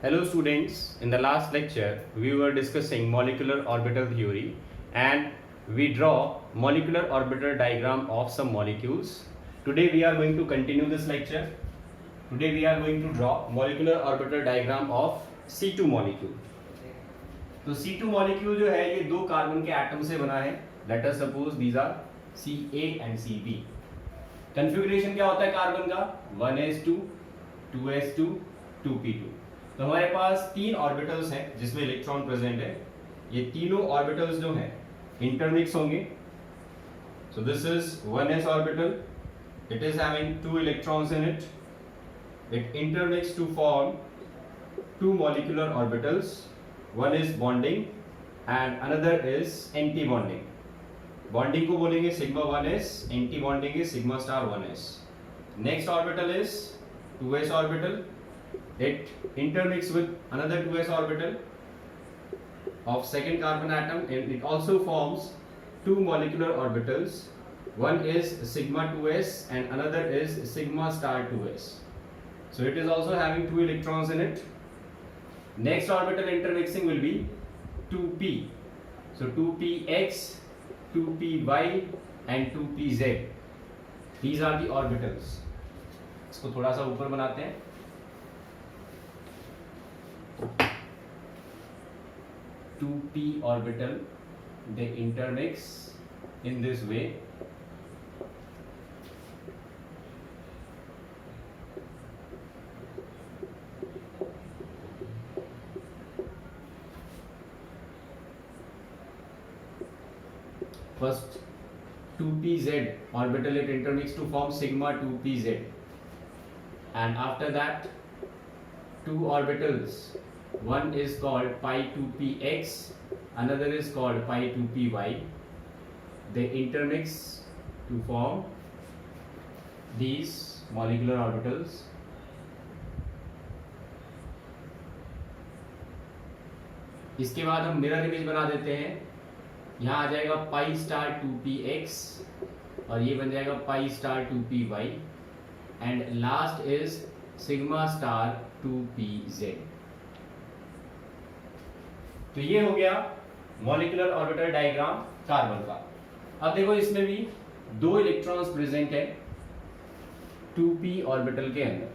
Hello students, in the last lecture we were discussing molecular orbital theory and we draw molecular orbital diagram of some molecules. Today we are going to continue this lecture. Today we are going to draw molecular orbital diagram of C2 molecule. तो C2 molecule जो है ये दो carbon के atom से बना है. Let us suppose these are Ca and Cb. Configuration क्या होता है कार्बन का? 1s2, 2s2, 2p2. तो हमारे पास तीन ऑर्बिटल्स हैं जिसमें इलेक्ट्रॉन प्रेजेंट है. ये तीनों ऑर्बिटल्स जो हैं इंटरमिक्स होंगे. So this is 1s orbital. It is having two electrons in it. It intermix to form two molecular orbitals. One is bonding and another is anti-bonding. Bonding को बोलेंगे sigma 1s, anti-bonding is sigma star 1s. Next orbital is 2s orbital. It intermixes with another 2s orbital of second carbon atom and it also forms two molecular orbitals. One is sigma 2s and another is sigma star 2s. So it is also having two electrons in it. Next orbital intermixing will be 2p. So 2px, 2py and 2pz. These are the orbitals. इसको थोड़ा सा ऊपर बनाते हैं. 2p orbital, they intermix in this way. First 2pz orbital, it intermixes to form sigma 2pz, and after that two orbitals, one is called pi 2px, another is called pi 2py. They intermix to form these molecular orbitals. इसके बाद हम mirror image बना देते हैं. यहाँ आ जाएगा pi star 2px और ये बन जाएगा pi star 2py and last is sigma star 2pz. तो ये हो गया मॉलिक्यूलर ऑर्बिटल डायग्राम कार्बन का. अब देखो इसमें भी दो इलेक्ट्रॉन्स प्रेजेंट है 2p ऑर्बिटल के अंदर.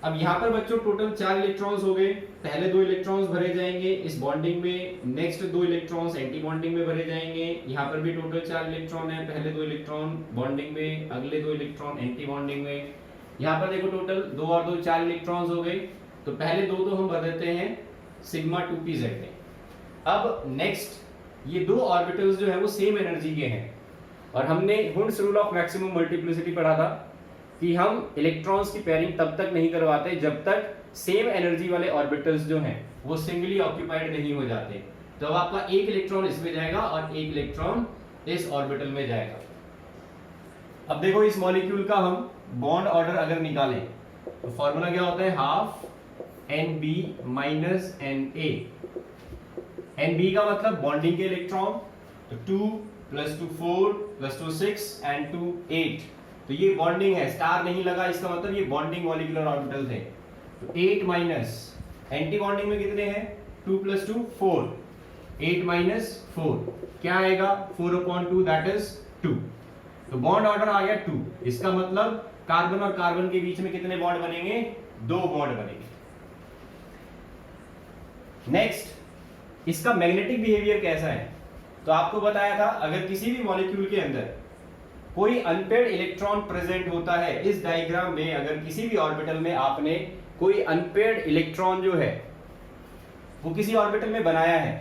अब यहाँ पर बच्चों टोटल 4 इलेक्ट्रॉन्स हो गए. पहले 2 इलेक्ट्रॉन्स भरे जाएंगे इस बॉन्डिंग में, नेक्स्ट 2 इलेक्ट्रॉन्स एंटी बॉन्डिंग में भरे जाएंगे. यहाँ पर भी टोटल 4 इलेक्ट्रॉन है. पहले 2 इलेक्ट्रॉन बॉन्डिंग में, अगले 2 इलेक्ट्रॉन एंटी बॉन्डिंग में. यहाँ पर देखो टोटल 2 और 2 4 इलेक्ट्रॉन्स हो गए. तो पहले 2 तो हम भर देते हैं सिग्मा 2pz में. अब नेक्स्ट ये 2 ऑर्बिटल्स जो है वो सेम एनर्जी के हैं और हमने Hund's rule of maximum multiplicity पढ़ा था कि हम इलेक्ट्रॉन्स की पेयरिंग तब तक नहीं करवाते जब तक सेम एनर्जी वाले ऑर्बिटल्स जो हैं वो सिंगली ऑक्यूपाइड नहीं हो जाते. तो अब आपका एक इलेक्ट्रॉन इसमें जाएगा और एक इलेक्ट्रॉन इस ऑर्बिटल में जाएगा. अब देखो इस मॉलिक्यूल का हम बॉन्ड ऑर्डर अगर निकालें तो फॉर्मूला क्या होता है? Half Nb minus Na. Nb का मतलब बॉन्डिंग के इलेक्ट्रॉन, तो 2 + 2 4 + 2 6 एंड 2 8. तो ये बॉन्डिंग है, स्टार नहीं लगा, इसका मतलब ये बॉन्डिंग मॉलिक्यूलर ऑर्बिटल थे. तो 8 माइनस एंटी बॉन्डिंग में कितने हैं? 2 + 2 4. 8 माइनस 4 क्या आएगा? 4/2 दैट इज 2. तो बॉन्ड ऑर्डर आ गया 2. इसका मतलब कार्बन और कार्बन के बीच में कितने बॉन्ड बनेंगे? 2 बॉन्ड बनेंगे. नेक्स्ट इसका मैग्नेटिक बिहेवियर कैसा है? तो आपको बताया था अगर किसी भी मॉलिक्यूल के अंदर कोई अनपेयर्ड इलेक्ट्रॉन प्रेजेंट होता है, इस डायग्राम में अगर किसी भी ऑर्बिटल में आपने कोई अनपेयर्ड इलेक्ट्रॉन जो है वो किसी ऑर्बिटल में बनाया है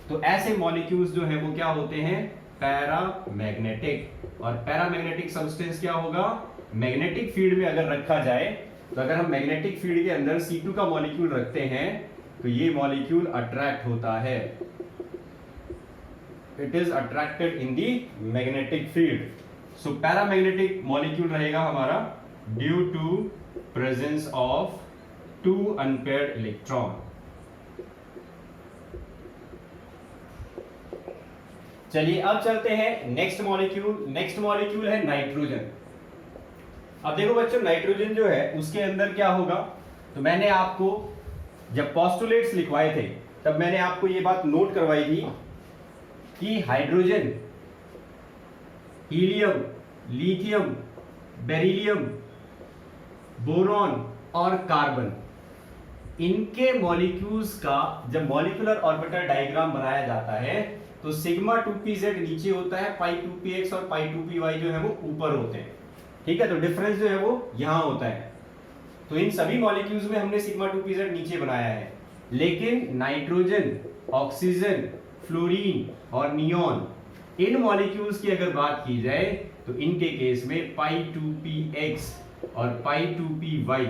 तो ऐसे मॉलिक्यूल्स जो है वो क्या होते हैं? पैरामैग्नेटिक. और पैरामैग्नेटिक सब्सटेंस क्या होगा? मैग्नेटिक फील्ड में अगर रखा जाए तो अगर हम मैग्नेटिक फील्ड के अंदर C2 का मॉलिक्यूल रखते हैं तो ये मॉलिक्यूल अट्रैक्ट होता है. It is attracted in the magnetic field. So paramagnetic molecule रहेगा हमारा due to presence of 2 unpaired electron. चलिए अब चलते हैं नेक्स्ट मॉलिक्यूल. नेक्स्ट मॉलिक्यूल है नाइट्रोजन. अब देखो बच्चों नाइट्रोजन जो है उसके अंदर क्या होगा? तो मैंने आपको जब पोस्टुलेट्स लिखवाए थे तब मैंने आपको ये बात नोट करवाई थी कि hydrogen, helium, lithium, beryllium, boron और कार्बन, इनके मॉलिक्यूल्स का जब मॉलिक्यूलर ऑर्बिटल डायग्राम बनाया जाता है तो सिग्मा 2pz नीचे होता है, पाई 2px और पाई 2py जो है वो ऊपर होते हैं। ठीक है, तो डिफरेंस जो है वो यहां होता है। तो इन सभी मॉलिक्यूल्स में हमने सिग्मा 2pz नीचे बनाया है, लेकिन नाइट्रोजन, ऑक्सीजन, फ्लोरीन और नियॉन, इन मॉलिक्यूल्स की अगर बात की जाए तो इनके केस में पाई 2px और पाई 2py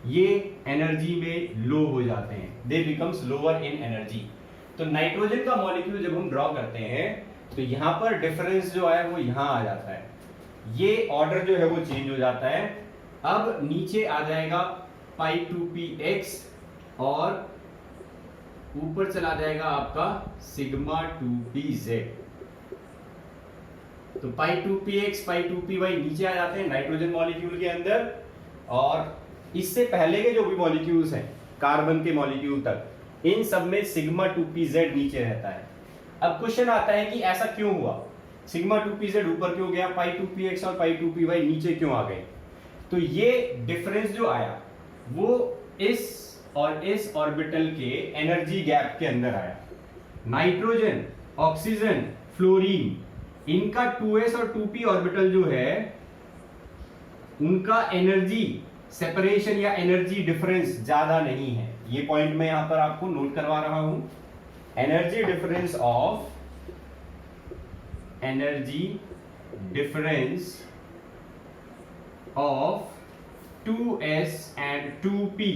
ये एनर्जी में लो हो जाते हैं, दे बिकम्स लोअर इन एनर्जी। तो नाइट्रोजन का मॉलिक्यूल जब हम ड्रॉ करते हैं तो यहां पर डिफरेंस जो है वो यहां आ जाता है, ये ऑर्डर जो है वो चेंज हो जाता है। अब नीचे आ जाएगा पाई 2px और ऊपर चला जाएगा आपका सिग्मा 2pz। तो पाई 2px, पाई 2py नीचे आ जाते हैं नाइट्रोजन मॉलिक्यूल के अंदर, और इससे पहले के जो भी मॉलिक्यूल्स हैं कार्बन के मॉलिक्यूल तक, इन सब में सिग्मा 2pz नीचे रहता है। अब क्वेश्चन आता है कि ऐसा क्यों हुआ, सिग्मा 2pz ऊपर क्यों गया, पाई 2px और पाई 2py नीचे क्यों आ गए। तो ये डिफरेंस जो आया वो इस और इस ऑर्बिटल के एनर्जी गैप के अंदर आया। नाइट्रोजन, ऑक्सीजन, फ्लोरीन, इनका 2s और 2p ऑर्बिटल जो है उनका एनर्जी सेपरेशन या एनर्जी डिफरेंस ज्यादा नहीं है। ये पॉइंट मैं यहां पर आपको नोट करवा रहा हूं, energy difference of of 2s and 2p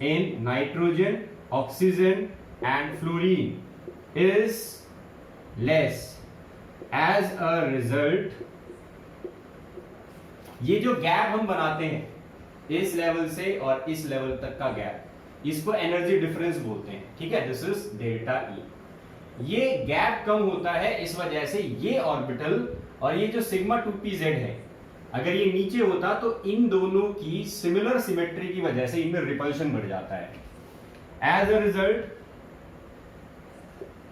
in nitrogen, oxygen and fluorine is less. As a result, ये जो गैप हम बनाते हैं इस लेवल से और इस लेवल तक का गैप, इसको एनर्जी डिफरेंस बोलते हैं। ठीक है, दिस इज डेल्टा ई। ये गैप कम होता है इस वजह से ये ऑर्बिटल और ये जो सिग्मा 2pz है, अगर ये नीचे होता तो इन दोनों की सिमिलर सिमेट्री की वजह से इनमें रिपल्शन बढ़ जाता है। As a result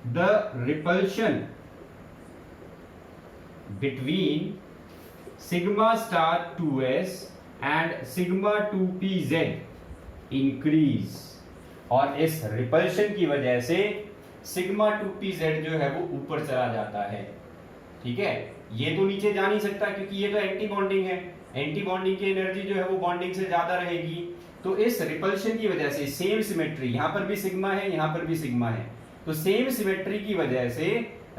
the repulsion between sigma star 2s and sigma 2pz increase, और इस रिपल्शन की वजह से सिग्मा 2pz जो है वो ऊपर चला जाता है। ठीक है, ये तो नीचे जा नहीं सकता क्योंकि ये तो एंटी बॉन्डिंग है, एंटी बॉन्डिंग की एनर्जी जो है वो बॉन्डिंग से ज्यादा रहेगी। तो इस रिपल्शन की वजह से सेम सिमेट्री, यहां पर भी सिग्मा है, यहां पर भी सिग्मा है, तो सेम सिमेट्री की वजह से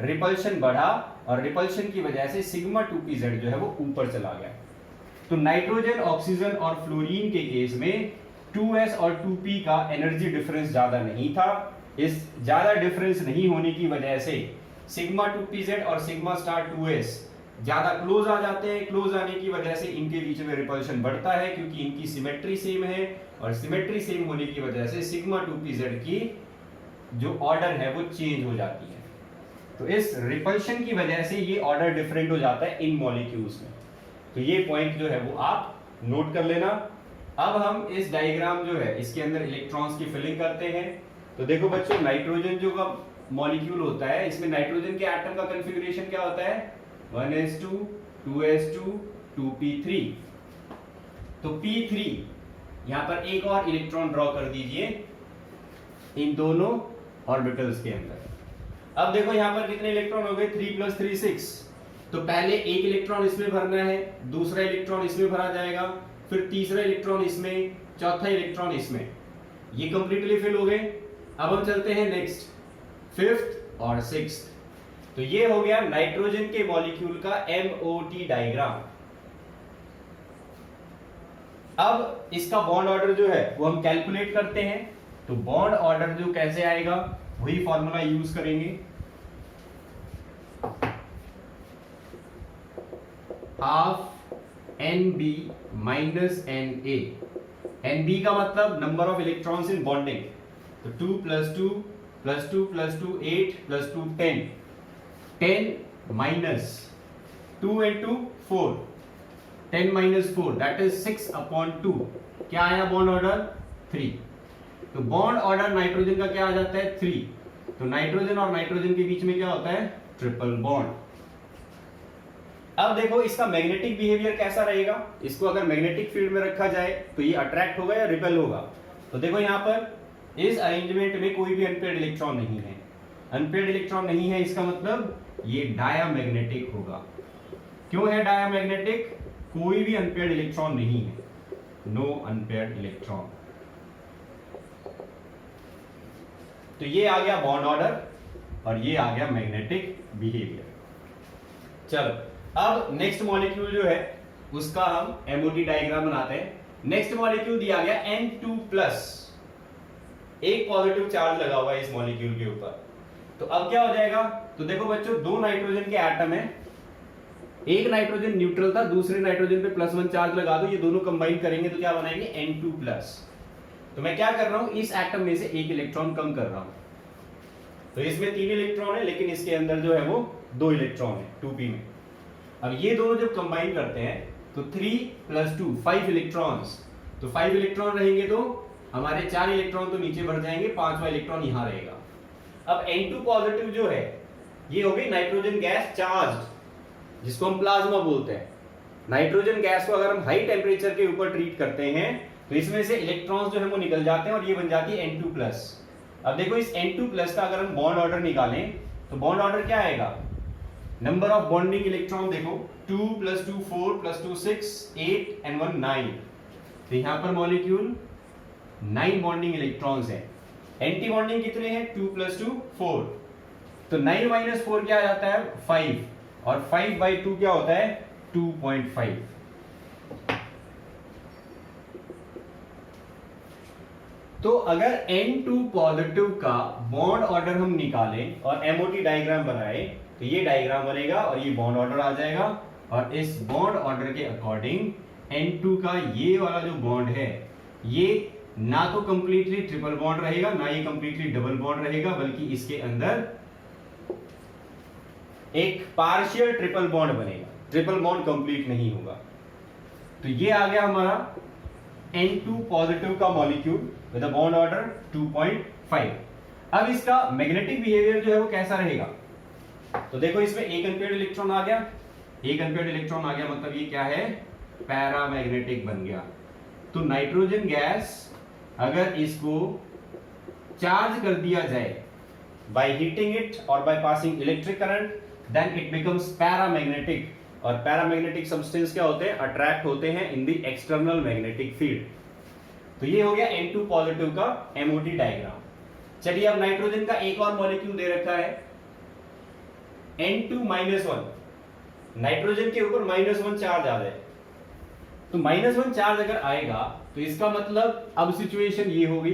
रिपल्शन बढ़ा और रिपल्शन की वजह से सिग्मा 2pz जो है वो ऊपर चला गया। तो नाइट्रोजन, ऑक्सीजन और फ्लोरीन के केस में 2s और 2p का एनर्जी डिफरेंस ज्यादा नहीं था। इस ज्यादा डिफरेंस नहीं होने की वजह से सिग्मा 2pz और सिग्मा स्टार 2s ज्यादा क्लोज आ जाते हैं। क्लोज आने की वजह से इनके बीच में रिपल्शन बढ़ता है क्योंकि इनकी सिमेट्री सेम है, और सिमेट्री सेम होने की वजह से सिग्मा 2pz की जो ऑर्डर है वो चेंज हो जाती है। तो इस रिपल्शन की वजह से ये ऑर्डर डिफरेंट हो जाता है इन मॉलिक्यूल्स में। तो ये पॉइंट जो है वो आप नोट कर लेना। अब हम इस डायग्राम जो है इसके अंदर इलेक्ट्रॉन्स की फिलिंग करते हैं। तो देखो बच्चों, नाइट्रोजन जो का मॉलिक्यूल होता है, इसमें नाइट्रोजन के एटम का कॉन्फ़िगरेशन क्या होता है, 1s2 2s2 2p3। तो p3 यहां पर एक और इलेक्ट्रॉन ड्रॉ कर दीजिए इन दोनों ऑर्बिटल्स के अंदर। अब देखो यहां पर कितने इलेक्ट्रॉन हो गए, 3 + 3 6। तो पहले एक इलेक्ट्रॉन इसमें भरना है, दूसरा इलेक्ट्रॉन इसमें भरा जाएगा, फिर तीसरा इलेक्ट्रॉन इसमें, चौथा इलेक्ट्रॉन इसमें। ये कंप्लीटली फिल हो गए। अब हम चलते हैं नेक्स्ट, 5th और 6th। तो ये हो गया नाइट्रोजन के मॉलिक्यूल का MOT डायग्राम। अब इसका बॉन्ड ऑर्डर जो है वो हम कैलकुलेट करते हैं। तो बॉन्ड ऑर्डर जो कैसे आएगा, वही फॉर्मूला यूज करेंगे, half NB minus NA। NB का मतलब number of electrons in bonding. तो 2 + 2 + 2 + 2 8 + 2 10। 10 minus 2 into 4, 10 minus 4 that is 6/2। क्या आया बॉन्ड ऑर्डर, 3। तो बॉन्ड ऑर्डर नाइट्रोजन का क्या आ जाता है 3। तो नाइट्रोजन और नाइट्रोजन के बीच में क्या होता है ट्रिपल बॉन्ड। अब देखो इसका मैग्नेटिक बिहेवियर कैसा रहेगा। इसको अगर मैग्नेटिक फील्ड में रखा जाए तो ये अट्रैक्ट होगा या रिपेल होगा। तो देखो यहां पर इस अरेंजमेंट में कोई भी अनपेयर्ड इलेक्ट्रॉन नहीं है। अनपेयर्ड इलेक्ट्रॉन नहीं है इसका मतलब ये डायामैग्नेटिक होगा। क्यों है डायामैग्नेटिक? कोई भी अनपेयर्ड इलेक्ट्रॉन नहीं है, नो अनपेयर्ड इलेक्ट्रॉन। तो ये आ गया बॉन्ड ऑर्डर और ये आ गया मैग्नेटिक बिहेवियर। चलो अब नेक्स्ट मॉलिक्यूल जो है उसका हम एमओटी डायग्राम बनाते हैं। नेक्स्ट मॉलिक्यूल दिया गया N2+, एक पॉजिटिव चार्ज लगा हुआ है इस मॉलिक्यूल के ऊपर। तो अब क्या हो जाएगा? तो देखो बच्चों, दो नाइट्रोजन के एटम है, एक नाइट्रोजन न्यूट्रल था, दूसरे नाइट्रोजन पे +1 चार्ज लगा दो, ये दोनों कंबाइन करेंगे तो क्या बनाएंगे N2+। तो मैं क्या कर रहा हूं, इस एटम में से एक इलेक्ट्रॉन कम कर रहा हूं। तो इसमें 3 इलेक्ट्रॉन है लेकिन इसके अंदर जो है वो 2 इलेक्ट्रॉन है 2p में। अब ये दोनों जब कंबाइन करते हैं तो 3 + 2 5 इलेक्ट्रॉन्स। तो 5 इलेक्ट्रॉन रहेंगे तो हमारे 4 इलेक्ट्रॉन तो नीचे बढ़ जाएंगे, 5वां इलेक्ट्रॉन यहां रहेगा। अब N2 पॉजिटिव जो है ये हो गई नाइट्रोजन गैस चार्ज, जिसको हम प्लाज्मा बोलते हैं। नाइट्रोजन गैस को अगर हम हाई टेम्परेचर के ऊपर ट्रीट करते हैं तो इसमें से इलेक्ट्रॉन्स जो है वो निकल जाते हैं और ये बन जाती है N2+। अब देखो इस N2+ का अगर हम बॉन्ड ऑर्डर निकालें तो बॉन्ड ऑर्डर क्या आएगा? नंबर ऑफ बॉन्डिंग इलेक्ट्रॉन देखो 2 + 2 4 + 2 6 8 and 1 9। तो यहां पर मॉलिक्यूल 9 बॉन्डिंग इलेक्ट्रॉन्स है। एंटी बॉन्डिंग कितने हैं? 2 + 2 4। तो 9 - 4 क्या आ जाता है 5 और 5/2 क्या होता है 2.5। तो अगर N2 पॉजिटिव का बॉन्ड ऑर्डर हम निकालें और एमओटी डायग्राम बनाए तो ये डायग्राम बनेगा और ये बॉन्ड ऑर्डर आ जाएगा। और इस बॉन्ड ऑर्डर के अकॉर्डिंग N2 का ये वाला जो बॉन्ड है ये ना तो कंप्लीटली ट्रिपल बॉन्ड रहेगा ना ये कंप्लीटली डबल बॉन्ड रहेगा, बल्कि इसके अंदर एक पार्शियल ट्रिपल बॉन्ड बनेगा, ट्रिपल बॉन्ड कंप्लीट नहीं होगा। तो ये आ गया हमारा N2 पॉजिटिव का molecule with a bond order 2.5। अब इसका मैग्नेटिक बिहेवियर जो है वो कैसा रहेगा? तो देखो इसमें एक अनपेयर्ड इलेक्ट्रॉन आ गया, एक अनपेयर्ड इलेक्ट्रॉन आ गया, मतलब ये क्या है पैरामैग्नेटिक बन गया। तो नाइट्रोजन गैस अगर इसको चार्ज कर दिया जाए बाय हीटिंग इट और by passing electric current, then it becomes paramagnetic. और पैरामैग्नेटिक सब्सटेंस क्या होते हैं? अट्रैक्ट होते हैं in the external magnetic field. तो ये हो गया N2 पॉजिटिव का एमओटी डायग्राम। चलिए अब नाइट्रोजन का एक और मॉलिक्यूल दे रखा है N2-1। नाइट्रोजन के ऊपर -1 चार्ज आ जाए तो -1 चार्ज अगर आएगा तो इसका मतलब अब सिचुएशन ये होगी,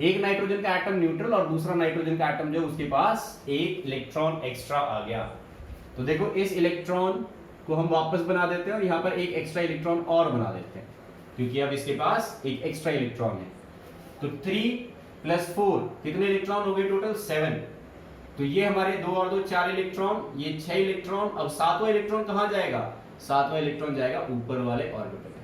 एक नाइट्रोजन का एटम न्यूट्रल और दूसरा नाइट्रोजन का एटम जो उसके पास एक इलेक्ट्रॉन एक्स्ट्रा आ गया। तो देखो इस इलेक्ट्रॉन को हम वापस बना देते हैं और यहां पर एक एक्स्ट्रा इलेक्ट्रॉन और बना देते हैं क्योंकि अब इसके पास एक एक्स्ट्रा इलेक्ट्रॉन है। तो 3 + 4 कितने इलेक्ट्रॉन हो गए टोटल 7। तो ये हमारे 2 और 2 4 इलेक्ट्रॉन, ये 6 इलेक्ट्रॉन। अब 7वां इलेक्ट्रॉन कहां जाएगा? 7वां इलेक्ट्रॉन जाएगा ऊपर वाले ऑर्बिटल में।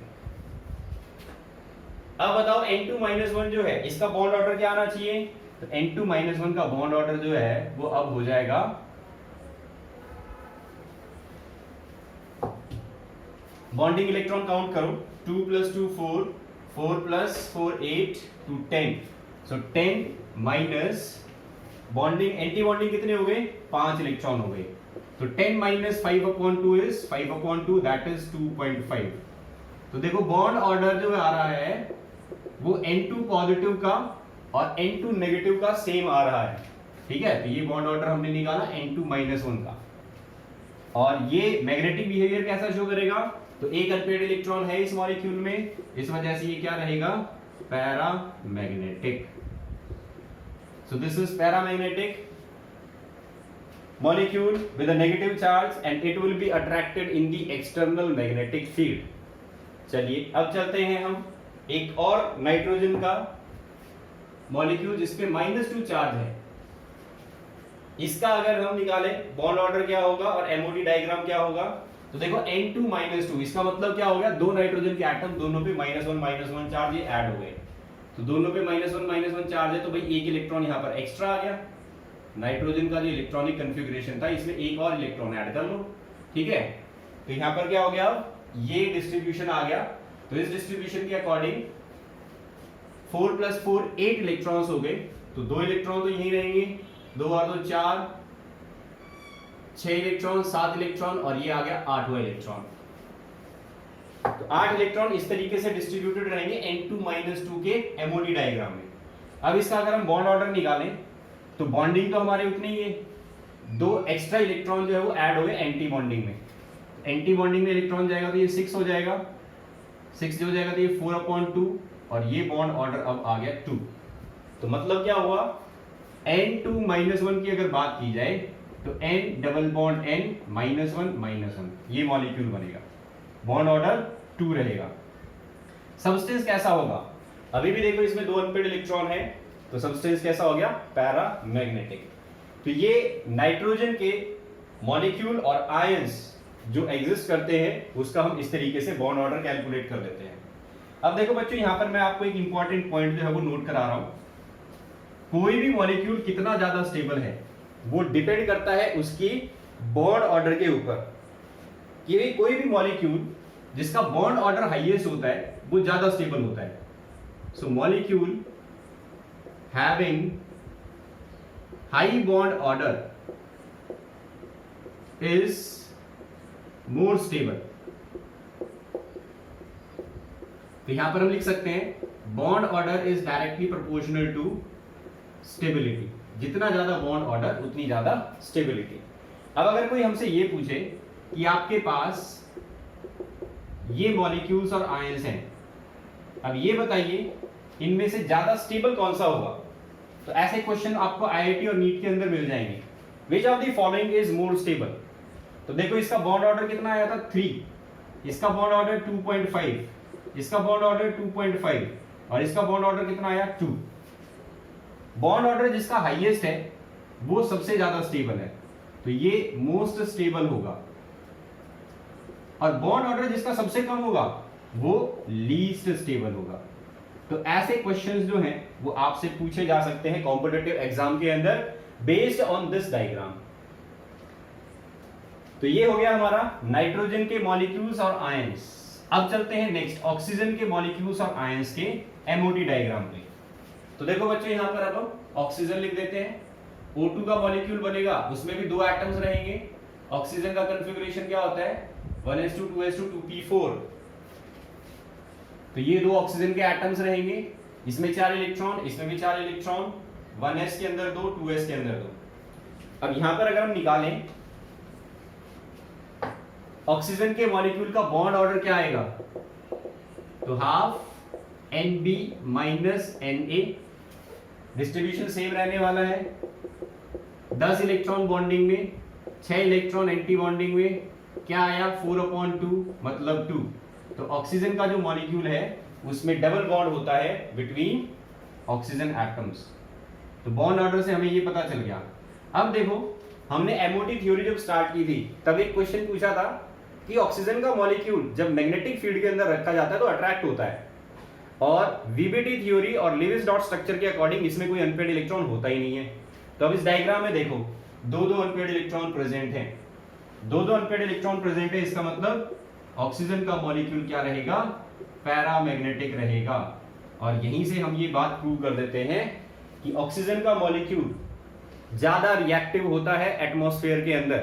अब बताओ N2-1 जो है इसका बॉन्ड ऑर्डर क्या आना चाहिए? तो N2-1 का बॉन्ड ऑर्डर जो है वो अब हो जाएगा बॉन्डिंग इलेक्ट्रॉन काउंट करो 2 + 2 4 4 + 4 8 to 10। So 10 minus bonding anti bonding कितने हो गए 5 इलेक्ट्रॉन हो गए। तो 10 - 5/2 इज 5/2 दैट इज 2.5। तो देखो बॉन्ड ऑर्डर जो आ रहा है वो N2 पॉजिटिव का और N2 नेगेटिव का सेम आ रहा है। ठीक है, तो ये बॉन्ड ऑर्डर हमने निकाला N2-1 का। और ये मैग्नेटिक बिहेवियर कैसा शो करेगा? तो एक अनपेयर्ड इलेक्ट्रॉन है इस मॉलिक्यूल में, इस वजह से ये क्या रहेगा paramagnetic. So this is paramagnetic molecule with a negative charge and it will be attracted in the external magnetic field। चलिए अब चलते हैं हम एक और नाइट्रोजन का मॉलिक्यूल जिसपे -2 चार्ज है। इसका अगर हम निकालें बॉन्ड ऑर्डर क्या होगा और एमओटी डायग्राम क्या होगा? तो देखो N2-2 इसका मतलब क्या हो गया? 2 नाइट्रोजन के एटम दोनों पे -1 चार्ज ये ऐड हो गए। तो दोनों पे -1 चार्ज है, तो भाई एक इलेक्ट्रॉन यहाँ पर एक्स्ट्रा आ गया। नाइट्रोजन का जो इलेक्ट्रॉनिक कन्फिग्रेशन था इसमें एक और इलेक्ट्रॉन ऐड कर लो, ठीक है। तो यहाँ पर क्या हो गया, ये डिस्ट्रीब्यूशन आ गया। तो इस डिस्ट्रीब्यूशन के अकॉर्डिंग 4 + 4 8 इलेक्ट्रॉन्स हो गए, तो 2 इलेक्ट्रॉन तो यहीं रहेंगे, 2 और 2 4, 6 इलेक्ट्रॉन, 7 इलेक्ट्रॉन, और ये आ गया 8वां इलेक्ट्रॉन। तो 8 इलेक्ट्रॉन इस तरीके से डिस्ट्रीब्यूटेड रहेंगे N2 - 2 के MOD डायग्राम में। अब इसका अगर हम बॉन्ड ऑर्डर निकालें तो बॉन्डिंग तो हमारे उतनी ही है, 2 एक्स्ट्रा इलेक्ट्रॉन जो है वो ऐड हो गए एंटी बॉन्डिंग में। एंटी बॉन्डिंग में इलेक्ट्रॉन जाएगा तो ये 6 हो जाएगा, 6 जो हो जाएगा तो ये 4/2, और ये बॉन्ड ऑर्डर अब आ गया 2। तो मतलब क्या हुआ, N2 - 1 की अगर बात की जाए तो N डबल बॉन्ड N -1 ये मॉलिक्यूल बनेगा, बॉन्ड ऑर्डर 2 रहेगा। सब्सटेंस कैसा होगा, अभी भी देखो इसमें 2 अनपेड इलेक्ट्रॉन है, तो सब्सटेंस कैसा हो गया, पैरामैग्नेटिक। तो ये नाइट्रोजन के मॉलिक्यूल और आयंस जो एग्जिस्ट करते हैं उसका हम इस तरीके से बॉन्ड ऑर्डर कैलकुलेट कर देते हैं। अब देखो बच्चों, यहां पर मैं आपको एक इंपॉर्टेंट पॉइंट जो है वो नोट करा रहा हूं। कोई भी मॉलिक्यूल कितना ज्यादा स्टेबल है वो डिपेंड करता है उसकी बॉन्ड ऑर्डर के ऊपर, कि कोई भी मॉलिक्यूल जिसका बॉन्ड ऑर्डर हाईएस्ट होता है वो ज्यादा स्टेबल होता है। सो molecule having high bond order is more stable। तो यहां पर हम लिख सकते हैं bond order is directly proportional to stability. जितना ज्यादा बॉन्ड ऑर्डर उतनी ज्यादा स्टेबिलिटी। अब अगर कोई हमसे ये पूछे कि आपके पास ये मॉलिक्यूल्स और आयंस हैं, अब ये बताइए इनमें से ज्यादा स्टेबल कौन सा होगा, तो ऐसे क्वेश्चन आपको आईआईटी और नीट के अंदर मिल जाएंगे। Which of the following is more stable. तो देखो इसका बॉन्ड ऑर्डर कितना आया था 3, इसका बॉन्ड ऑर्डर 2.5, इसका बॉन्ड ऑर्डर 2.5, और इसका बॉन्ड ऑर्डर कितना आया 2। बॉन्ड ऑर्डर जिसका हाईएस्ट है वो सबसे ज्यादा स्टेबल है, तो ये मोस्ट स्टेबल होगा, और बॉन्ड ऑर्डर जिसका सबसे कम होगा वो लीस्ट स्टेबल होगा। तो ऐसे क्वेश्चंस जो हैं वो आपसे पूछे जा सकते हैं कॉम्पिटिटिव एग्जाम के अंदर बेस्ड ऑन दिस डायग्राम। तो ये हो गया हमारा नाइट्रोजन के मॉलिक्यूल्स और आयंस। अब चलते हैं नेक्स्ट ऑक्सीजन के मॉलिक्यूल्स और आयंस के एमओडी डायग्राम पे। तो देखो बच्चों यहां पर अब हम ऑक्सीजन लिख देते हैं। O2 का मॉलिक्यूल बनेगा, उसमें भी 2 एटम्स रहेंगे। ऑक्सीजन का कॉन्फ़िगरेशन क्या होता है 1s2 2s2 2p4। तो ये 2 ऑक्सीजन के एटम्स रहेंगे, इसमें 4 इलेक्ट्रॉन, इसमें भी 4 इलेक्ट्रॉन, 1s के अंदर 2, 2s के अंदर 2। अब यहां पर अगर हम निकालें ऑक्सीजन के मॉलिक्यूल का बॉन्ड ऑर्डर क्या आएगा, तो half Nb - Na, distribution same रहने वाला है। 10 इलेक्ट्रॉन बॉन्डिंग में, 6 इलेक्ट्रॉन एंटी बॉन्डिंग में, क्या आया 4/2 मतलब 2। तो ऑक्सीजन का जो मॉलिक्यूल है उसमें डबल बॉन्ड होता है बिटवीन ऑक्सीजन एटम्स। तो बॉन्ड ऑर्डर से हमें ये पता चल गया। अब देखो हमने एमओटी थ्योरी जब स्टार्ट की थी तब एक क्वेश्चन पूछा था कि ऑक्सीजन का मॉलिक्यूल जब मैग्नेटिक फील्ड के अंदर रखा जाता है तो अट्रैक्ट होता है, और वीबीटी थ्योरी और लेविस डॉट स्ट्रक्चर के अकॉर्डिंग इसमें कोई अनपेड इलेक्ट्रॉन होता ही नहीं है। तो अब इस डायग्राम में देखो 2-2 अनपेड इलेक्ट्रॉन प्रेजेंट हैं, 2-2 अनपेड इलेक्ट्रॉन प्रेजेंट है। इसका मतलब ऑक्सीजन का मॉलिक्यूल क्या रहेगा, पैरामैग्नेटिक रहेगा। और यहीं से हम ये बात प्रूव कर देते हैं कि ऑक्सीजन का मॉलिक्यूल ज्यादा रिएक्टिव होता है एटमॉस्फेयर के अंदर।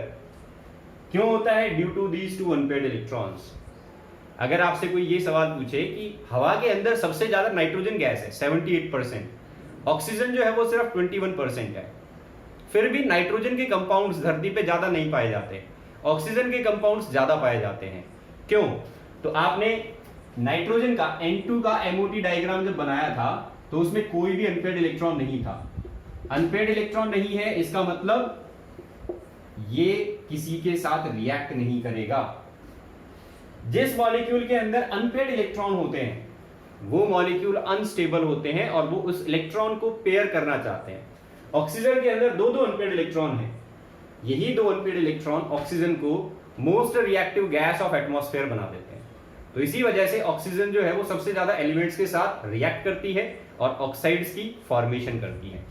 क्यों होता है, due to these 2 unpaired electrons. अगर आपसे कोई ये सवाल पूछे कि हवा के अंदर सबसे ज्यादा नाइट्रोजन गैस है 78%, ऑक्सीजन जो है वो सिर्फ 21% है, फिर भी नाइट्रोजन के कंपाउंड्स धरती पे ज्यादा नहीं पाए जाते, ऑक्सीजन के कंपाउंड्स ज्यादा पाए जाते हैं। क्यों, तो आपने नाइट्रोजन का N2 का MOT डायग्राम जब बनाया था तो उसमें कोई भी अनपेड इलेक्ट्रॉन नहीं था। अनपेड इलेक्ट्रॉन नहीं है इसका मतलब ये किसी के साथ रिएक्ट नहीं करेगा। जिस मॉलिक्यूल के अंदर अनपेड इलेक्ट्रॉन होते हैं वो मॉलिक्यूल अनस्टेबल होते हैं और वो उस इलेक्ट्रॉन को पेयर करना चाहते हैं। ऑक्सीजन के अंदर 2-2 अनपेड इलेक्ट्रॉन हैं, यही 2 अनपेड इलेक्ट्रॉन ऑक्सीजन को most reactive gas off atmosphere बना देते हैं। तो इसी वजह से ऑक्सीजन जो है वो सबसे ज्यादा एलिमेंट्स के साथ रिएक्ट करती है और ऑक्साइड्स की फॉर्मेशन करती है।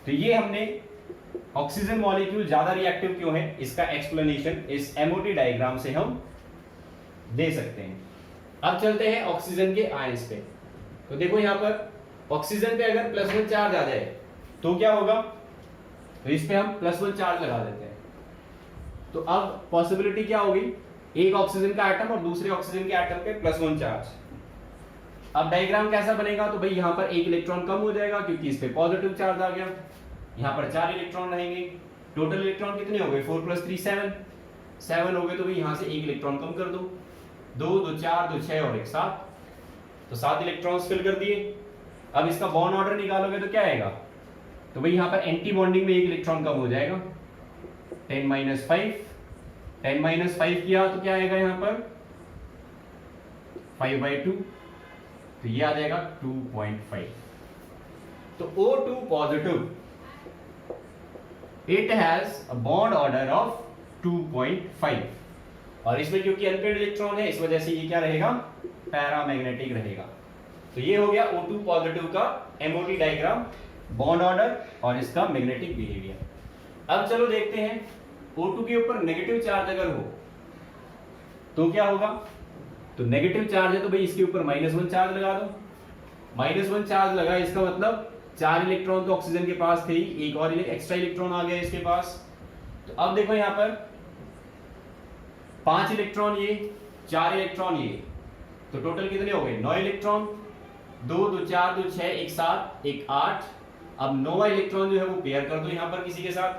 तो ये हमने ऑक्सीजन मॉलिक्यूल ज्यादा रिएक्टिव क्यों है इसका एक्सप्लेनेशन इस एमओटी डायग्राम से हम दे सकते हैं। अब चलते हैं ऑक्सीजन के आयंस पे। तो देखो यहां पर ऑक्सीजन पे अगर +1 चार्ज आ जाए तो क्या होगा, तो इस पे हम +1 चार्ज लगा देते हैं। तो अब पॉसिबिलिटी क्या होगी, एक ऑक्सीजन का एटम और दूसरे ऑक्सीजन के एटम पे +1 चार्ज। अब डायग्राम कैसा बनेगा, तो भाई यहां पर एक इलेक्ट्रॉन कम हो जाएगा क्योंकि इस पे पॉजिटिव चार्ज आ गया, यहां पर 4 इलेक्ट्रॉन रहेंगे। टोटल इलेक्ट्रॉन कितने हो गए, 4 + 3 7 हो गए। तो भाई यहां से एक इलेक्ट्रॉन कम कर दो, 2 2 4 2 6 और 1 7, तो 7 इलेक्ट्रॉन्स फिल कर दिए। अब इसका बॉन्ड ऑर्डर निकालोगे तो क्या आएगा, तो भाई यहां पर एंटी बॉन्डिंग में एक इलेक्ट्रॉन कम हो जाएगा, 10 - 5 10 - 5 किया तो क्या आएगा यहां पर 5/2, तो ये आ जाएगा 2.5। तो O2 positive it has a bond order of 2.5 और इसमें क्योंकि अनपेयर्ड इलेक्ट्रॉन है इस वजह से ये क्या रहेगा, पैरामैग्नेटिक रहेगा। तो ये हो गया O2 पॉजिटिव का एमओटी डायग्राम, बॉन्ड ऑर्डर और इसका मैग्नेटिक बिहेवियर। अब चलो देखते हैं O2 के ऊपर नेगेटिव चार्ज अगर हो तो क्या होगा। तो नेगेटिव चार्ज है तो भाई इसके ऊपर -1 चार्ज लगा दो, -1 चार्ज लगा, इसका मतलब 4 इलेक्ट्रॉन तो ऑक्सीजन के पास थे ही, एक और एक्स्ट्रा इलेक्ट्रॉन आ गया इसके पास। तो अब देखो यहां पर 5 इलेक्ट्रॉन ये, 4 इलेक्ट्रॉन ये, तो टोटल कितने हो गए 9 इलेक्ट्रॉन, 2 2 4 2 6 1 7 1 8। अब 9वां इलेक्ट्रॉन जो है वो पेयर कर दो यहां पर किसी के साथ,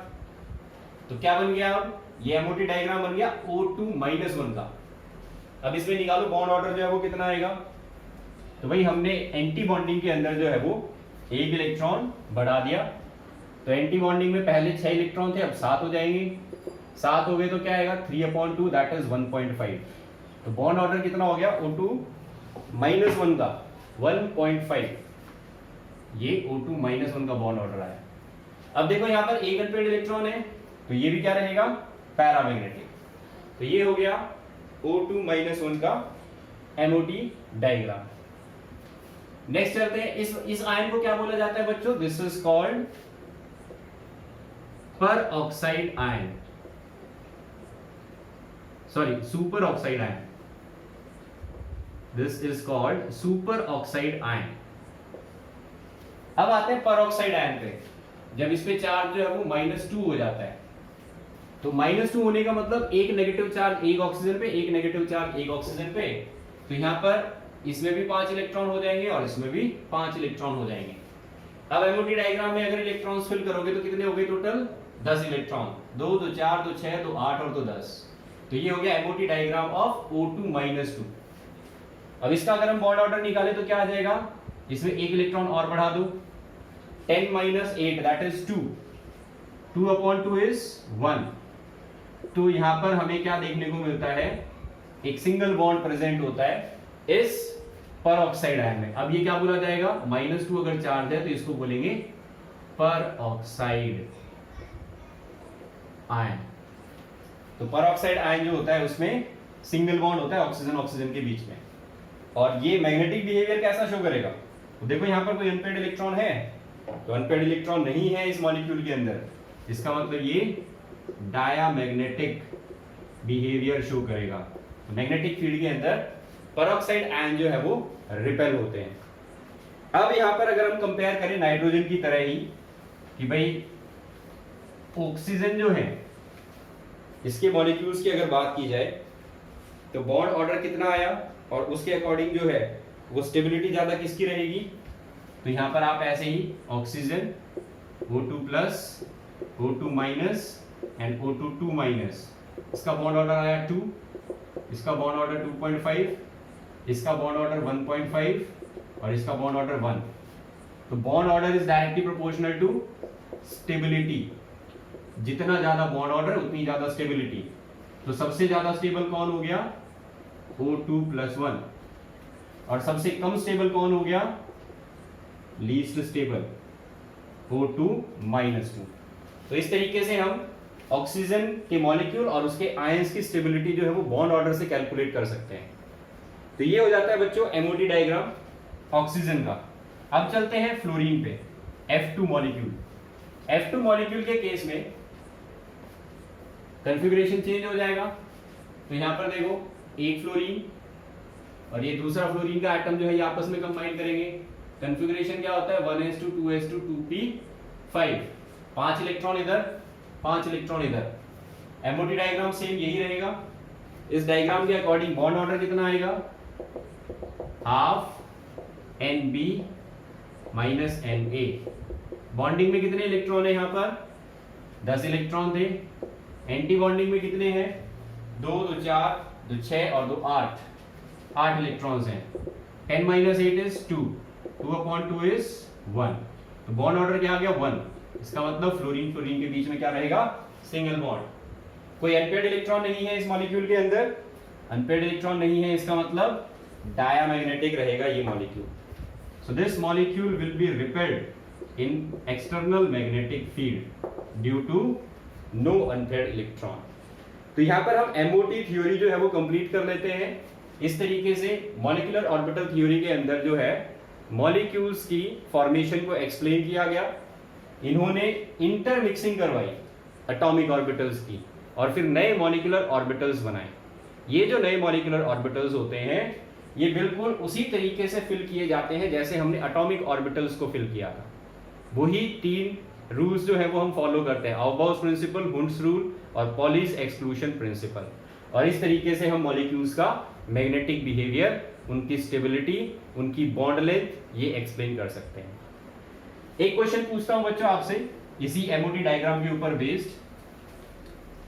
तो क्या बन गया, अब ये एमओटी डायग्राम बन गया O2 - 1 का। अब इसमें निकालो बॉन्ड ऑर्डर जो है वो कितना आएगा, तो भाई हमने एंटी बॉन्डिंग के अंदर जो है वो एक इलेक्ट्रॉन बढ़ा दिया, तो एंटी बॉन्डिंग में पहले 6 इलेक्ट्रॉन थे अब 7 हो जाएंगे, 7 हो गए तो क्या आएगा 3/2 दैट इज 1.5। तो बॉन्ड ऑर्डर कितना हो गया O2 - 1 का 1.5, ये O2 - 1 का बॉन्ड ऑर्डर आया। अब देखो यहां पर एक अनपेयर्ड इलेक्ट्रॉन है तो ये भी क्या रहेगा, पैरामैग्नेटिक। तो ये हो गया O2 - 1 का एमओटी डायग्राम। नेक्स्ट चलते हैं, इस आयन को क्या बोला जाता है बच्चों, दिस इज कॉल्ड पर oxide ion, sorry super oxide ion, this is called super oxide ion. अब आते हैं पर ऑक्साइड आयन पे, जब इस पे चार्ज जो है वो -2 हो जाता है। तो -2 होने का मतलब एक नेगेटिव चार्ज एक ऑक्सीजन पे, एक नेगेटिव चार्ज एक ऑक्सीजन पे, तो यहां पर इसमें भी 5 इलेक्ट्रॉन हो जाएंगे और इसमें भी 5 इलेक्ट्रॉन हो जाएंगे। अब एमओटी डायग्राम में अगर इलेक्ट्रॉन्स फिल करोगे तो कितने हो गए टोटल, 10 इलेक्ट्रॉन, 2 2 4 2 6 2 8 और 2 10। तो ये हो गया एमओटी डायग्राम ऑफ O2 - 2। अब इसका अगर हम बॉन्ड ऑर्डर निकाले तो क्या आ जाएगा, इसमें एक इलेक्ट्रॉन और बढ़ा दो, 10 - 8 दैट इज 2, 2/2 इज 1। तो यहां पर हमें क्या देखने को मिलता है, एक सिंगल बॉन्ड प्रेजेंट होता है इस पर ऑक्साइड आयन में। अब ये क्या बोला जाएगा, -2 अगर चार्ज है तो इसको बोलेंगे पर ऑक्साइड आयन। तो पर ऑक्साइड आयन जो होता है उसमें सिंगल बॉन्ड होता है ऑक्सीजन ऑक्सीजन के बीच में। और ये मैग्नेटिक बिहेवियर कैसा शो करेगा, तो देखो यहां पर कोई अनपेयर्ड इलेक्ट्रॉन है, तो अनपेयर्ड इलेक्ट्रॉन नहीं है इस मॉलिक्यूल के अंदर, इसका मतलब ये डायामैग्नेटिक बिहेवियर शो करेगा। तो मैग्नेटिक फील्ड के अंदर पेरोक्साइड आयन जो है वो रिपेल होते हैं। अब यहां पर अगर हम कंपेयर करें नाइट्रोजन की तरह ही कि भाई ऑक्सीजन जो है इसके मॉलिक्यूल्स की अगर बात की जाए तो बॉन्ड ऑर्डर कितना आया और उसके अकॉर्डिंग जो है वो स्टेबिलिटी ज्यादा किसकी रहेगी, तो यहां पर आप ऐसे ही oxygen O2+, O2- and O2 इसका बॉन्ड ऑर्डर आया 2, इसका बॉन्ड ऑर्डर 2.5, इसका बॉन्ड ऑर्डर 1.5 और इसका बॉन्ड ऑर्डर 1। तो bond order is directly proportional to stability, जितना ज्यादा बॉन्ड ऑर्डर उतनी ज्यादा स्टेबिलिटी। तो सबसे ज्यादा स्टेबल कौन हो गया, O2+1, और सबसे कम स्टेबल कौन हो गया, लीस्ट स्टेबल O2-2। तो इस तरीके से हम ऑक्सीजन के मॉलिक्यूल और उसके आयंस की स्टेबिलिटी जो है वो बॉन्ड ऑर्डर से कैलकुलेट कर सकते हैं। तो ये हो जाता है बच्चों एमओटी डायग्राम ऑक्सीजन का। अब चलते हैं फ्लोरीन पे, F2 मॉलिक्यूल। F2 मॉलिक्यूल के केस में कॉन्फ़िगरेशन चेंज हो जाएगा। तो यहां पर देखो एक फ्लोरीन और ये दूसरा फ्लोरीन का एटम जो है ये आपस में कंबाइन करेंगे। कॉन्फ़िगरेशन क्या होता है 1s2 2s2 2p5, 5 इलेक्ट्रॉन इधर 5 इलेक्ट्रॉन इधर। एमओटी डायग्राम सेम यही रहेगा। इस डायग्राम के अकॉर्डिंग बॉन्ड ऑर्डर कितना आएगा, half Nb minus Na। Bonding में कितने इलेक्ट्रॉन है यहाँ पर 10 इलेक्ट्रॉन थे। एंटी बॉन्डिंग में कितने हैं 2 2 4 2 6 और 2 8 इलेक्ट्रॉन्स हैं। 10 माइनस 8 इज 2, 2/2 इज 1। तो बॉन्ड ऑर्डर क्या आ गया 1। इसका मतलब फ्लोरीन फ्लोरीन के बीच में क्या रहेगा सिंगल बॉन्ड। कोई अनपेयर्ड इलेक्ट्रॉन नहीं है इस मॉलिक्यूल के अंदर, अनपेयर्ड इलेक्ट्रॉन नहीं है, इसका मतलब डायमैग्नेटिक रहेगा ये molecule. So this molecule will be repelled in external magnetic field due to no unpaired electron. तो यहां पर हम एमओटी थ्योरी जो है वो कंप्लीट कर लेते हैं। इस तरीके से मॉलिक्यूलर ऑर्बिटल थ्योरी के अंदर जो है मॉलिक्यूल्स की फॉर्मेशन को एक्सप्लेन किया गया। इन्होंने इंटरमिक्सिंग करवाई एटॉमिक ऑर्बिटल्स की और फिर नए मॉलिक्यूलर ऑर्बिटल्स बनाए। ये जो नए मॉलिक्यूलर ऑर्बिटल्स होते हैं ये बिल्कुल उसी तरीके से फिल किए जाते हैं जैसे हमने एटॉमिक ऑर्बिटल्स को फिल किया था। वही 3 रूल्स जो है वो हम फॉलो करते हैं, आउबाउस प्रिंसिपल, हुंड्स रूल और पॉलीज एक्सक्लूशन प्रिंसिपल। और इस तरीके से हम मॉलिक्यूल्स का मैग्नेटिक बिहेवियर, उनकी स्टेबिलिटी, उनकी बॉन्ड लेंथ ये एक्सप्लेन कर सकते हैं। एक क्वेश्चन पूछता हूं बच्चों आपसे इसी एमओटी डायग्राम के ऊपर बेस्ड।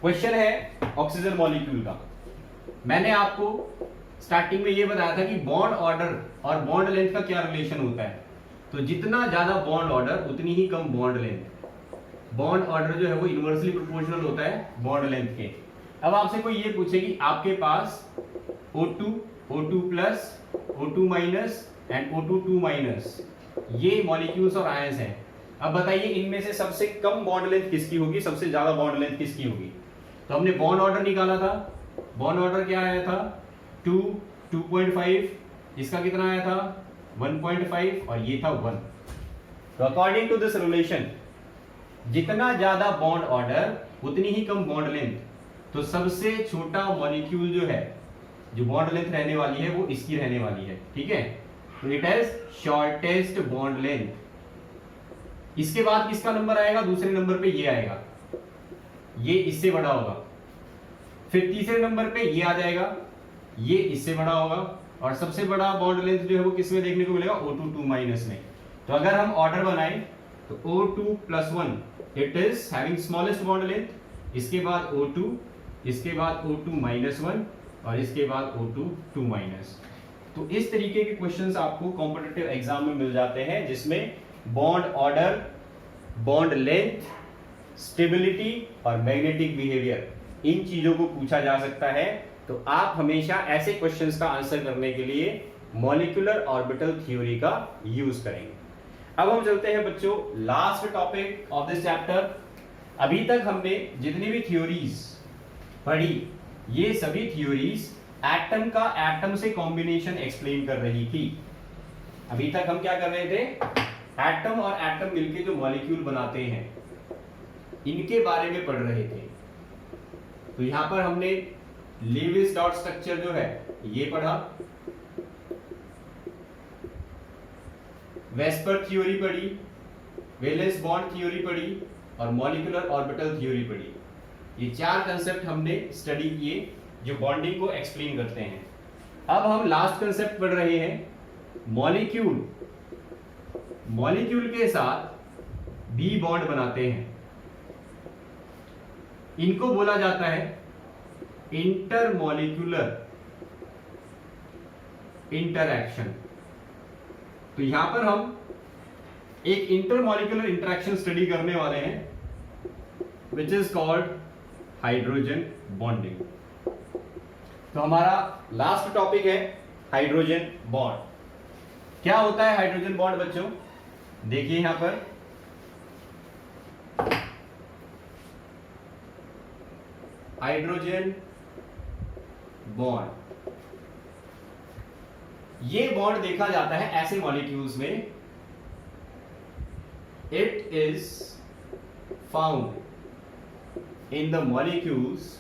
क्वेश्चन है ऑक्सीजन मॉलिक्यूल का। मैंने आपको स्टार्टिंग में ये बताया था कि बॉन्ड ऑर्डर और बॉन्ड लेंथ का क्या रिलेशन होता है। तो जितना ज्यादा बॉन्ड ऑर्डर उतनी ही कम बॉन्ड लेंथ। बॉन्ड ऑर्डर जो है वो इनवर्सली प्रोपोर्शनल होता है बॉन्ड लेंथ के। अब आपसे कोई ये पूछे कि आपके पास O2, O2 plus, O2 minus and O2 2 minus ये मॉलिक्यूल्स और आयंस हैं। अब बताइए इनमें से सबसे कम बॉन्ड लेंथ किसकी होगी, सबसे ज्यादा बॉन्ड लेंथ किसकी होगी। तो हमने बॉन्ड ऑर्डर निकाला था। बॉन्ड ऑर्डर क्या आया था 2, 2.5, इसका कितना आया था 1.5 और ये था 1। तो अकॉर्डिंग टू दिस रिलेशन जितना ज्यादा बॉन्ड ऑर्डर उतनी ही कम बॉन्ड लेंथ। तो सबसे छोटा मॉलिक्यूल जो है जो बॉन्ड लेंथ रहने वाली है वो इसकी रहने वाली है, ठीक है। तो it has shortest bond length. इसके बाद किसका नंबर आएगा, दूसरे नंबर पे ये आएगा, ये इससे बड़ा होगा। फिर तीसरे नंबर पे ये आ जाएगा, ये इससे बड़ा होगा। और सबसे बड़ा बॉन्ड लेंथ जो है वो किसमें देखने को मिलेगा O2 2 माइनस में। तो अगर हम ऑर्डर बनाएं तो O2 plus 1 it is having smallest bond length, इसके बाद O2, इसके बाद O2 माइनस 1 और इसके बाद O2 2 माइनस। तो इस तरीके के क्वेश्चंस आपको कॉम्पिटिटिव एग्जाम में मिल जाते हैं जिसमें bond order, bond length, stability और मैग्नेटिक बिहेवियर इन चीजों को पूछा जा सकता है। तो आप हमेशा ऐसे क्वेश्चंस का आंसर करने के लिए मॉलिक्यूलर ऑर्बिटल थ्योरी का यूज करेंगे। अब हम चलते हैं बच्चों last topic of this chapter. अभी तक हमने जितनी भी थ्योरीज पढ़ी ये सभी थ्योरीज एटम का एटम से कॉम्बिनेशन एक्सप्लेन कर रही थी। अभी तक हम क्या कर रहे थे, एटम और एटम मिलके जो मॉलिक्यूल बनाते हैं इनके बारे में पढ़ रहे थे। तो यहां पर हमने लीविस डॉट स्ट्रक्चर जो है ये पढ़ा, वेस्पर थ्योरी पढ़ी, वैलेंस बॉन्ड थ्योरी पढ़ी और मॉलिक्यूलर ऑर्बिटल थ्योरी पढ़ी। ये 4 कंसेप्ट हमने स्टडी किए जो बॉन्डिंग को एक्सप्लेन करते हैं। अब हम लास्ट कंसेप्ट पढ़ रहे हैं मॉलिक्यूल। मॉलिक्यूल के साथ बी बॉन्ड बनाते हैं, इनको बोला जाता है इंटरमॉलिक्यूलर इंटरैक्शन। तो यहां पर हम एक इंटरमॉलिक्यूलर इंटरैक्शन स्टडी करने वाले हैं which is called hydrogen bonding. तो हमारा लास्ट टॉपिक है हाइड्रोजन बॉन्ड। क्या होता है हाइड्रोजन बॉन्ड बच्चों, देखिए यहां पर हाइड्रोजन बॉन्ड ये बॉन्ड देखा जाता है ऐसे मॉलिक्यूल्स में, it is found in the molecules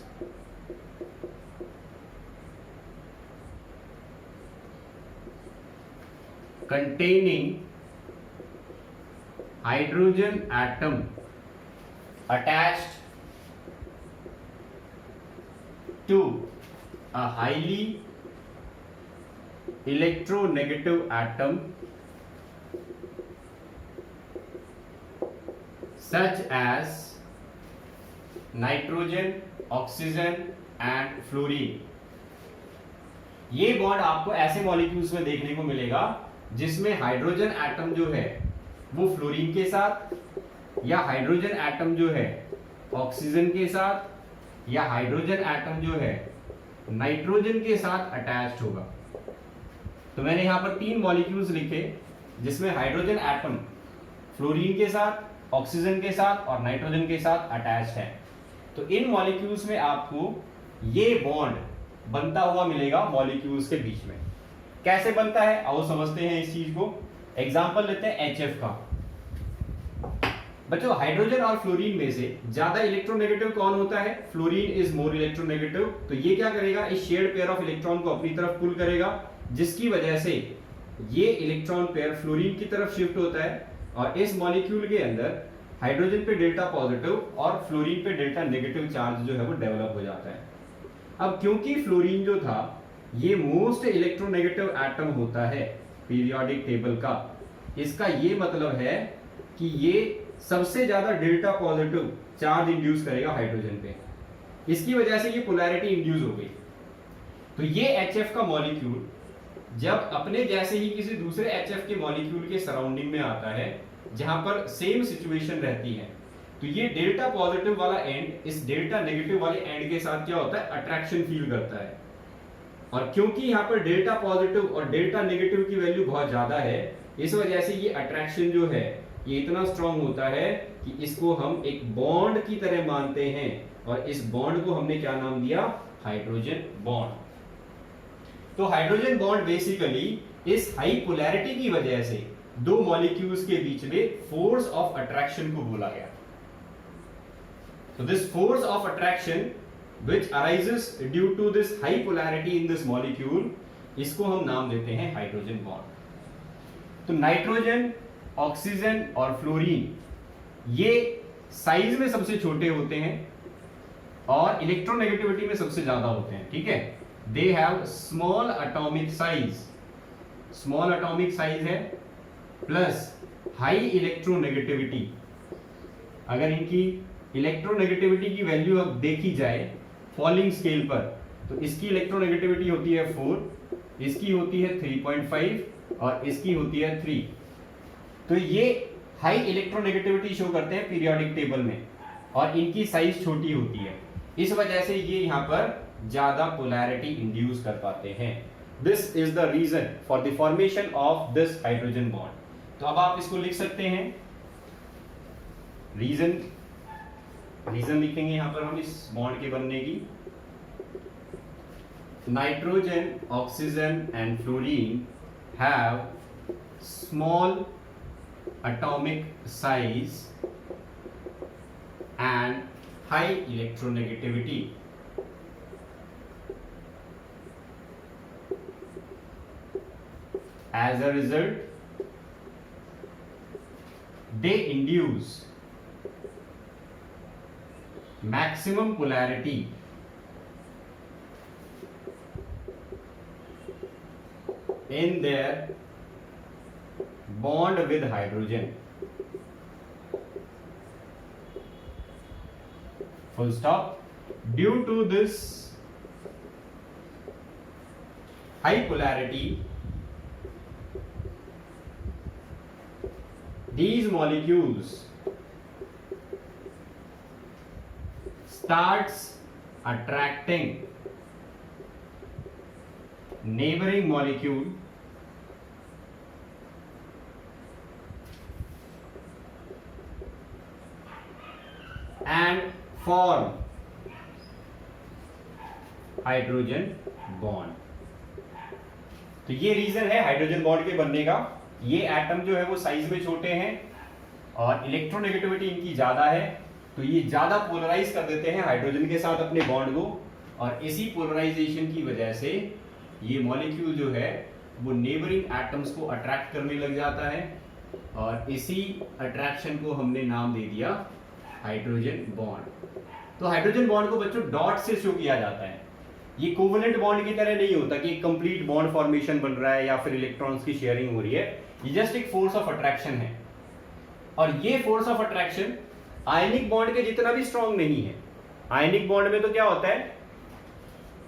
containing hydrogen atom attached to a highly electronegative atom such as nitrogen, oxygen and fluorine। ये बॉन्ड आपको ऐसे मॉलिक्यूल्स में देखने को मिलेगा जिसमें हाइड्रोजन एटम जो है वो फ्लोरीन के साथ, या हाइड्रोजन एटम जो है ऑक्सीजन के साथ, या हाइड्रोजन एटम जो है नाइट्रोजन के साथ अटैच्ड होगा। तो मैंने यहां पर 3 मॉलिक्यूल्स लिखे जिसमें हाइड्रोजन एटम फ्लोरीन के साथ, ऑक्सीजन के साथ और नाइट्रोजन के साथ अटैच्ड है। तो इन मॉलिक्यूल्स में आपको ये बॉन्ड बनता हुआ मिलेगा मॉलिक्यूल्स के बीच में। कैसे बनता है आओ समझते हैं इस चीज को। एग्जांपल लेते हैं HF का। बच्चों हाइड्रोजन और फ्लोरीन में से ज्यादा इलेक्ट्रोनेगेटिव कौन होता है? Fluorine is more electronegative. तो ये क्या करेगा, इस शेयर्ड पेयर ऑफ इलेक्ट्रॉन को अपनी तरफ पुल करेगा, जिसकी वजह से ये इलेक्ट्रॉन पेयर फ्लोरीन की तरफ शिफ्ट होता है और इस मॉलिक्यूल के अंदर हाइड्रोजन पे डेल्टा पॉजिटिव और फ्लोरीन पे डेल्टा नेगेटिव चार्ज जो है वो डेवलप हो जाता है। अब क्योंकि फ्लोरीन जो था ये मोस्ट इलेक्ट्रोनेगेटिव एटम होता है पीरियोडिक टेबल का, इसका ये मतलब है कि ये सबसे ज्यादा डेल्टा पॉजिटिव चार्ज इंड्यूस करेगा हाइड्रोजन पे, इसकी वजह से ये पोलैरिटी इंड्यूस हो गई। तो ये HF का मॉलिक्यूल जब अपने जैसे ही किसी दूसरे HF के मॉलिक्यूल के सराउंडिंग में आता है जहां पर सेम सिचुएशन रहती है, तो ये डेल्टा पॉजिटिव वाला एंड इस डेल्टा नेगेटिव वाले एंड के साथ क्या होता है, अट्रैक्शन फील करता है। और क्योंकि यहाँ पर डेल्टा पॉजिटिव और डेल्टा नेगेटिव की वैल्यू बहुत ज्यादा है, इस वजह से ये अट्रैक्शन जो है ये इतना स्ट्रांग होता है कि इसको हम एक बॉन्ड की तरह मानते हैं और इस बॉन्ड को हमने क्या नाम दिया, हाइड्रोजन बॉन्ड। तो हाइड्रोजन बॉन्ड बेसिकली इस हाई पोलैरिटी की वजह से दो मॉलिक्यूल्स के बीच में फोर्स ऑफ अट्रैक्शन को बोला गया। तो this force of attraction which arises due to this high polarity in this molecule, इसको हम नाम देते हैं हाइड्रोजन बॉन्ड। तो नाइट्रोजन, ऑक्सीजन और फ्लोरीन ये साइज में सबसे छोटे होते हैं और इलेक्ट्रोनेगेटिविटी में सबसे ज्यादा होते हैं, ठीक है। They have small atomic size, small atomic size है प्लस हाई इलेक्ट्रोनेगेटिविटी। अगर इनकी इलेक्ट्रोनेगेटिविटी की वैल्यू अब देखी जाए फॉलिंग स्केल पर, तो इसकी इलेक्ट्रोनेगेटिविटी होती है 4, इसकी होती है 3.5 और इसकी होती है 3। तो ये हाई इलेक्ट्रोनेगेटिविटी शो करते हैं पीरियोडिक टेबल में और इनकी साइज छोटी होती है, इस वजह से ये यहां पर ज्यादा पोलैरिटी इंड्यूस कर पाते हैं। This is the reason for the formation of this hydrogen bond. तो अब आप इसको लिख सकते हैं, रीजन लिखेंगे यहां पर हम इस बॉन्ड के बनने की। Nitrogen, oxygen and fluorine have small atomic size and high electronegativity. As a result, they induce maximum polarity in their bond with hydrogen. Full stop. Due to this high polarity, these molecules starts attracting neighboring molecule and form hydrogen bond। तो ये reason है hydrogen bond के बनने का। ये atom जो है वो साइज में छोटे हैं और इलेक्ट्रोनेगेटिविटी इनकी ज्यादा है, तो ये ज्यादा पोलराइज कर देते हैं हाइड्रोजन के साथ अपने बॉन्ड को, और इसी पोलराइजेशन की वजह से ये मॉलिक्यूल जो है वो नेबरिंग एटम्स को अट्रैक्ट करने लग जाता है, और इसी अट्रैक्शन को हमने नाम दे दिया हाइड्रोजन बॉन्ड। तो हाइड्रोजन बॉन्ड को बच्चों डॉट से शो किया जाता है। ये कोवेलेंट बॉन्ड की तरह नहीं होता कि एक कंप्लीट बॉन्ड फॉर्मेशन बन रहा है या फिर इलेक्ट्रॉन्स की शेयरिंग हो रही है। ये जस्ट एक फोर्स ऑफ अट्रैक्शन है, और ये force of attraction ionic bond के जितना भी स्ट्रांग नहीं है। आयनिक बॉन्ड में तो क्या होता है,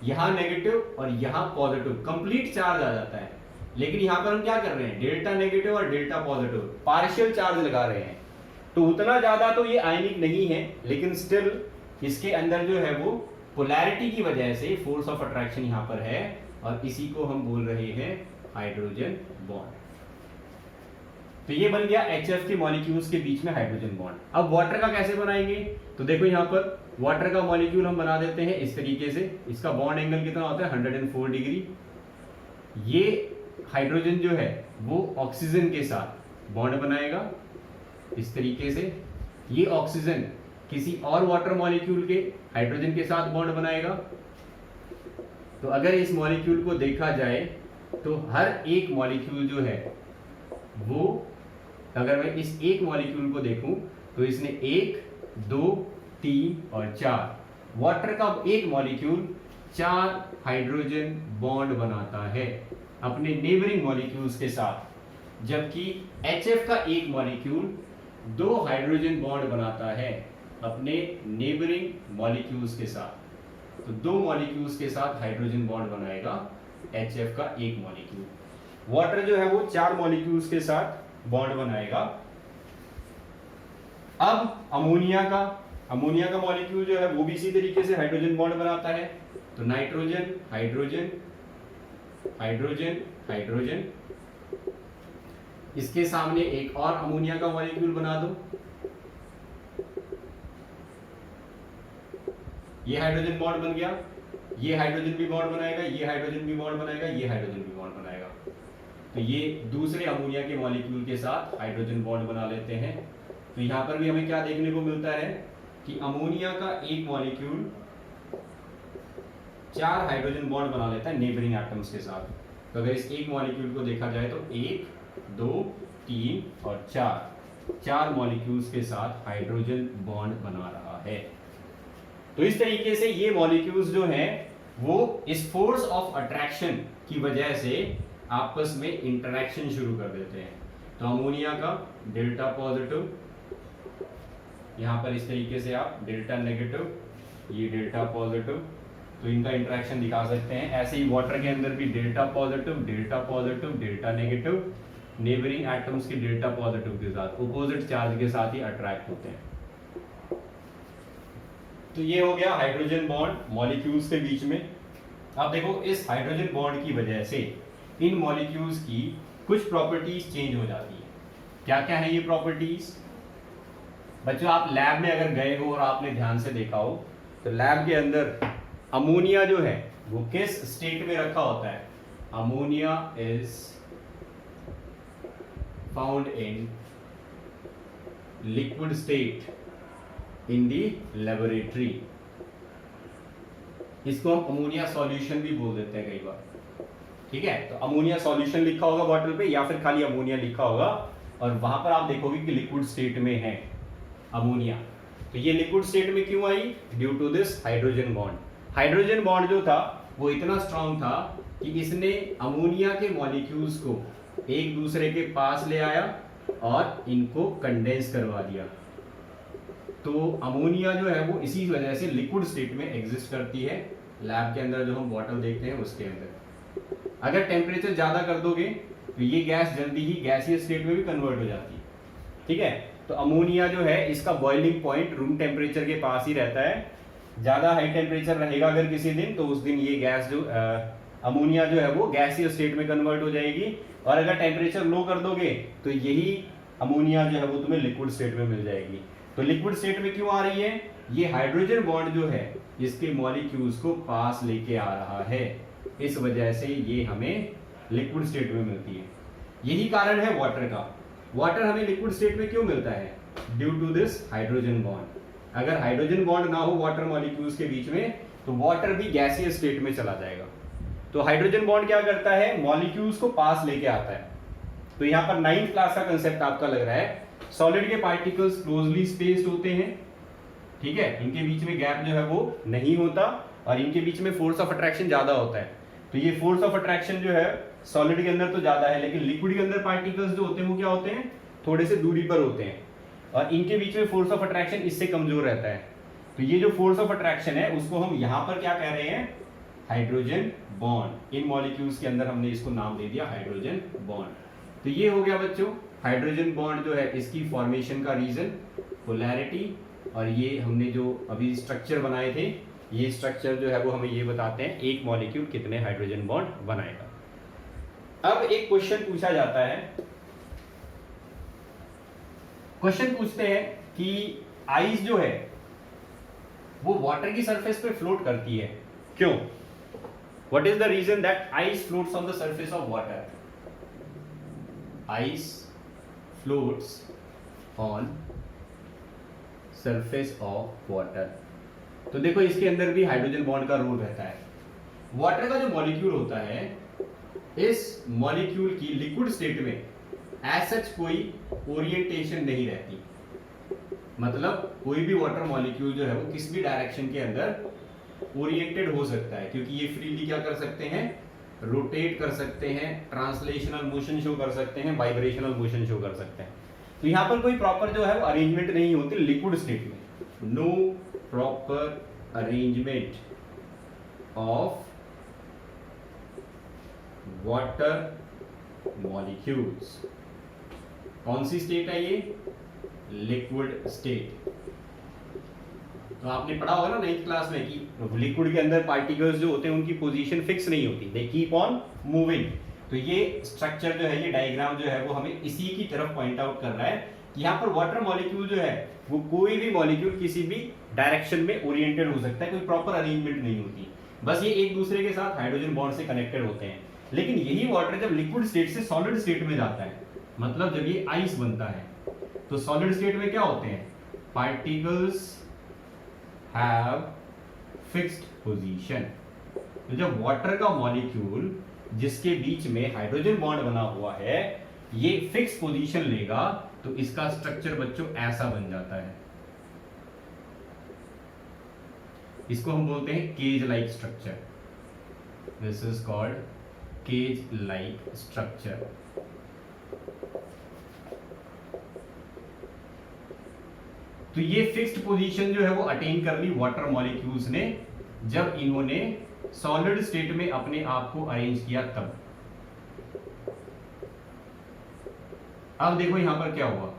यहां नेगेटिव और यहां पॉजिटिव कंप्लीट चार्ज आ जाता है, लेकिन यहां पर हम क्या कर रहे हैं, डेल्टा नेगेटिव और डेल्टा पॉजिटिव पार्शियल चार्ज लगा रहे हैं। तो उतना ज्यादा तो ये आयनिक नहीं है, लेकिन स्टिल इसके अंदर जो है वो पोलैरिटी की वजह से फोर्स ऑफ अट्रैक्शन यहां पर है, और इसी को हम बोल रहे हैं हाइड्रोजन बॉन्ड। तो ये बन गया HF के मॉलिक्यूल्स के बीच में हाइड्रोजन बॉन्ड। अब वाटर का कैसे बनाएंगे, तो देखो यहां पर वाटर का मॉलिक्यूल हम बना देते हैं इस तरीके से। इसका बॉन्ड एंगल कितना होता है, 104 डिग्री। ये हाइड्रोजन जो है वो ऑक्सीजन के साथ बॉन्ड बनाएगा इस तरीके से। ये ऑक्सीजन किसी और वाटर मॉलिक्यूल के हाइड्रोजन के साथ बॉन्ड बनाएगा। तो अगर इस मॉलिक्यूल को देखा जाए तो हर एक मॉलिक्यूल जो है वो, अगर मैं इस एक मॉलिक्यूल को देखूं तो इसने 1, 2, 3 और 4 वाटर का एक मॉलिक्यूल 4 हाइड्रोजन बॉन्ड बनाता है अपने नेबरिंग मॉलिक्यूल्स के साथ, जबकि HF का एक मॉलिक्यूल 2 हाइड्रोजन बॉन्ड बनाता है अपने नेबरिंग मॉलिक्यूल्स के साथ। तो 2 मॉलिक्यूल्स के साथ हाइड्रोजन बॉन्ड बनाएगा HF का एक मॉलिक्यूल। वाटर जो है वो 4 मॉलिक्यूल्स के साथ बॉन्ड बनाएगा। अब अमोनिया का मॉलिक्यूल जो है वो भी इसी तरीके से हाइड्रोजन बॉन्ड बनाता है। तो नाइट्रोजन हाइड्रोजन हाइड्रोजन हाइड्रोजन, इसके सामने एक और अमोनिया का मॉलिक्यूल बना दो, ये हाइड्रोजन बॉन्ड बन गया। ये हाइड्रोजन भी बॉन्ड बनाएगा, ये हाइड्रोजन भी बॉन्ड बनाएगा, ये हाइड्रोजन भी बॉन्ड बनाएगा। तो ये दूसरे अमोनिया के मॉलिक्यूल के साथ हाइड्रोजन बॉन्ड बना लेते हैं। तो यहां पर भी हमें क्या देखने को मिलता है कि अमोनिया का एक मॉलिक्यूल 4 हाइड्रोजन बॉन्ड बना लेता है नेबरिंग एटम्स के साथ। तो अगर इस एक मॉलिक्यूल को देखा जाए तो 1, 2, 3 और 4 मॉलिक्यूल्स के साथ हाइड्रोजन बॉन्ड बना रहा है। तो इस तरीके से ये मॉलिक्यूल्स जो हैं वो इस फोर्स ऑफ अट्रैक्शन की वजह से आपस में इंटरेक्शन शुरू कर देते हैं। तो अमोनिया का डेल्टा पॉजिटिव, यहां पर इस तरीके से आप डेल्टा नेगेटिव, ये डेल्टा पॉजिटिव, तो इनका इंटरेक्शन दिखा सकते हैं। ऐसे ही वाटर के अंदर भी delta positive delta positive delta negative, neighbouring atoms के डेल्टा पॉजिटिव के साथ अपोजिट चार्ज के साथ ही अट्रैक्ट होते हैं। तो ये हो गया हाइड्रोजन बॉन्ड मॉलिक्यूल्स के बीच में। अब देखो इस हाइड्रोजन बॉन्ड की वजह से इन मॉलिक्यूल्स की कुछ प्रॉपर्टीज चेंज हो जाती है। क्या क्या है ये प्रॉपर्टीज? बच्चों आप लैब में अगर गए हो और आपने ध्यान से देखा हो तो लैब के अंदर अमोनिया जो है वो किस स्टेट में रखा होता है? Ammonia is found in liquid state in the laboratory. इसको हम अमोनिया सॉल्यूशन भी बोल देते हैं कई बार, ठीक है। तो अमोनिया सॉल्यूशन लिखा होगा बॉटल पे या फिर खाली अमोनिया लिखा होगा, और वहां पर आप देखोगे कि लिक्विड स्टेट में है अमोनिया। तो ये लिक्विड स्टेट में क्यों आई? Due to this hydrogen bond. Hydrogen bond जो था वो इतना स्ट्रांग था कि इसने अमोनिया के मॉलिक्यूल्स को एक दूसरे के पास ले आया और इनको कंडेंस करवा दिया। तो अमोनिया जो है वो इसी वजह से लिक्विड स्टेट में एग्जिस्ट करती है। लैब के अंदर जो हम बॉटल देखते हैं उसके अंदर अगर टेम्परेचर ज्यादा कर दोगे तो ये गैस जल्दी ही गैसियस स्टेट में भी कन्वर्ट हो जाती है, ठीक है। तो अमोनिया जो है इसका बॉइलिंग पॉइंट रूम टेम्परेचर के पास ही रहता है। ज्यादा हाई टेम्परेचर रहेगा अगर किसी दिन, तो उस दिन ये गैस जो अमोनिया जो है वो गैसियस स्टेट में कन्वर्ट हो जाएगी, और अगर टेम्परेचर लो कर दोगे तो यही अमोनिया जो है वो तुम्हें लिक्विड स्टेट में मिल जाएगी। तो लिक्विड स्टेट में क्यों आ रही है? ये हाइड्रोजन बॉन्ड जो है इसके मॉलिक्यूल्स को पास लेके आ रहा है, इस वजह से ये हमें लिक्विड स्टेट में मिलती है। यही कारण है वाटर का। वाटर हमें लिक्विड स्टेट में क्यों मिलता है? Due to this hydrogen bond. अगर हाइड्रोजन बॉन्ड ना हो वाटर मॉलिक्यूल्स के बीच में तो वाटर भी गैसियस स्टेट में चला जाएगा। तो हाइड्रोजन बॉन्ड क्या करता है? मॉलिक्यूल्स को पास लेके आता है। तो यहाँ पर 9th क्लास का कंसेप्ट आपका लग रहा है। सॉलिड के पार्टिकल्स क्लोजली स्पेस्ड होते हैं, ठीक है, इनके बीच में गैप जो है वो नहीं होता और इनके बीच में फोर्स ऑफ अट्रैक्शन ज्यादा होता है। तो ये फोर्स ऑफ अट्रैक्शन जो है सॉलिड के अंदर तो ज्यादा है, लेकिन लिक्विड के अंदर पार्टिकल्स जो होते हैं वो क्या होते हैं? थोड़े से दूरी पर होते हैं और इनके बीच में फोर्स ऑफ अट्रैक्शन इससे कमजोर रहता है। तो ये जो फोर्स ऑफ अट्रैक्शन है उसको हम यहां पर क्या कह रहे हैं? Hydrogen bond. इन मॉलिक्यूल्स के अंदर हमने इसको नाम दे दिया हाइड्रोजन बॉन्ड। तो ये हो गया बच्चों हाइड्रोजन बॉन्ड जो है इसकी फॉर्मेशन का रीजन, पोलैरिटी। और ये हमने जो अभी स्ट्रक्चर बनाए थे, ये स्ट्रक्चर जो है वो हमें ये बताते हैं एक मॉलिक्यूल कितने हाइड्रोजन बॉन्ड बनाएगा। अब एक क्वेश्चन पूछा जाता है, क्वेश्चन पूछते हैं कि आइस जो है वो वाटर की सरफेस पे फ्लोट करती है, क्यों? What is the reason that ice floats on the surface of water? Ice floats on surface of water. तो देखो इसके अंदर भी हाइड्रोजन बॉन्ड का रोल रहता है। वाटर का जो मॉलिक्यूल होता है, इस मॉलिक्यूल की लिक्विड स्टेट में एज सच कोई ओरिएंटेशन नहीं रहती। मतलब कोई भी वाटर मॉलिक्यूल जो है वो किसी भी डायरेक्शन के अंदर ओरिएंटेड हो सकता है, क्योंकि ये फ्रीली क्या कर सकते हैं? रोटेट कर सकते हैं, ट्रांसलेशनल मोशन शो कर सकते हैं, वाइब्रेशनल मोशन शो कर सकते हैं। तो यहां पर कोई प्रॉपर जो है वो अरेंजमेंट नहीं होती लिक्विड स्टेट में। No proper arrangement of water molecules. कौन सी स्टेट है ये? Liquid state. तो आपने पढ़ा होगा ना 9th क्लास में कि लिक्विड के अंदर पार्टिकल्स जो होते हैं उनकी पोजीशन फिक्स नहीं होती, दे कीप ऑन मूविंग। तो ये स्ट्रक्चर जो है, ये डायग्राम जो है वो हमें इसी की तरफ पॉइंट आउट कर रहा है कि यहाँ पर वाटर मॉलिक्यूल जो है वो कोई भी मॉलिक्यूल किसी भी डायरेक्शन में ओरिएंटेड हो सकता है, कोई प्रॉपर अरेंजमेंट नहीं होती, बस ये एक दूसरे के साथ हाइड्रोजन बॉन्ड से कनेक्टेड होते हैं। लेकिन यही वाटर जब लिक्विड स्टेट से सॉलिड स्टेट में जाता है, मतलब जब ये आइस बनता है, तो सॉलिड स्टेट में क्या होते हैं? Particles have fixed position. तो जब वाटर का मॉलिक्यूल जिसके बीच में हाइड्रोजन बॉन्ड बना हुआ है ये फिक्स पोजीशन लेगा तो इसका स्ट्रक्चर बच्चों ऐसा बन जाता है। इसको हम बोलते हैं cage like structure. This is called cage like structure. तो ये फिक्स्ड पोजीशन जो है वो अटेन कर ली वाटर मॉलिक्यूल्स ने जब इन्होंने सॉलिड स्टेट में अपने आप को अरेंज किया तब। अब देखो यहां पर क्या हुआ,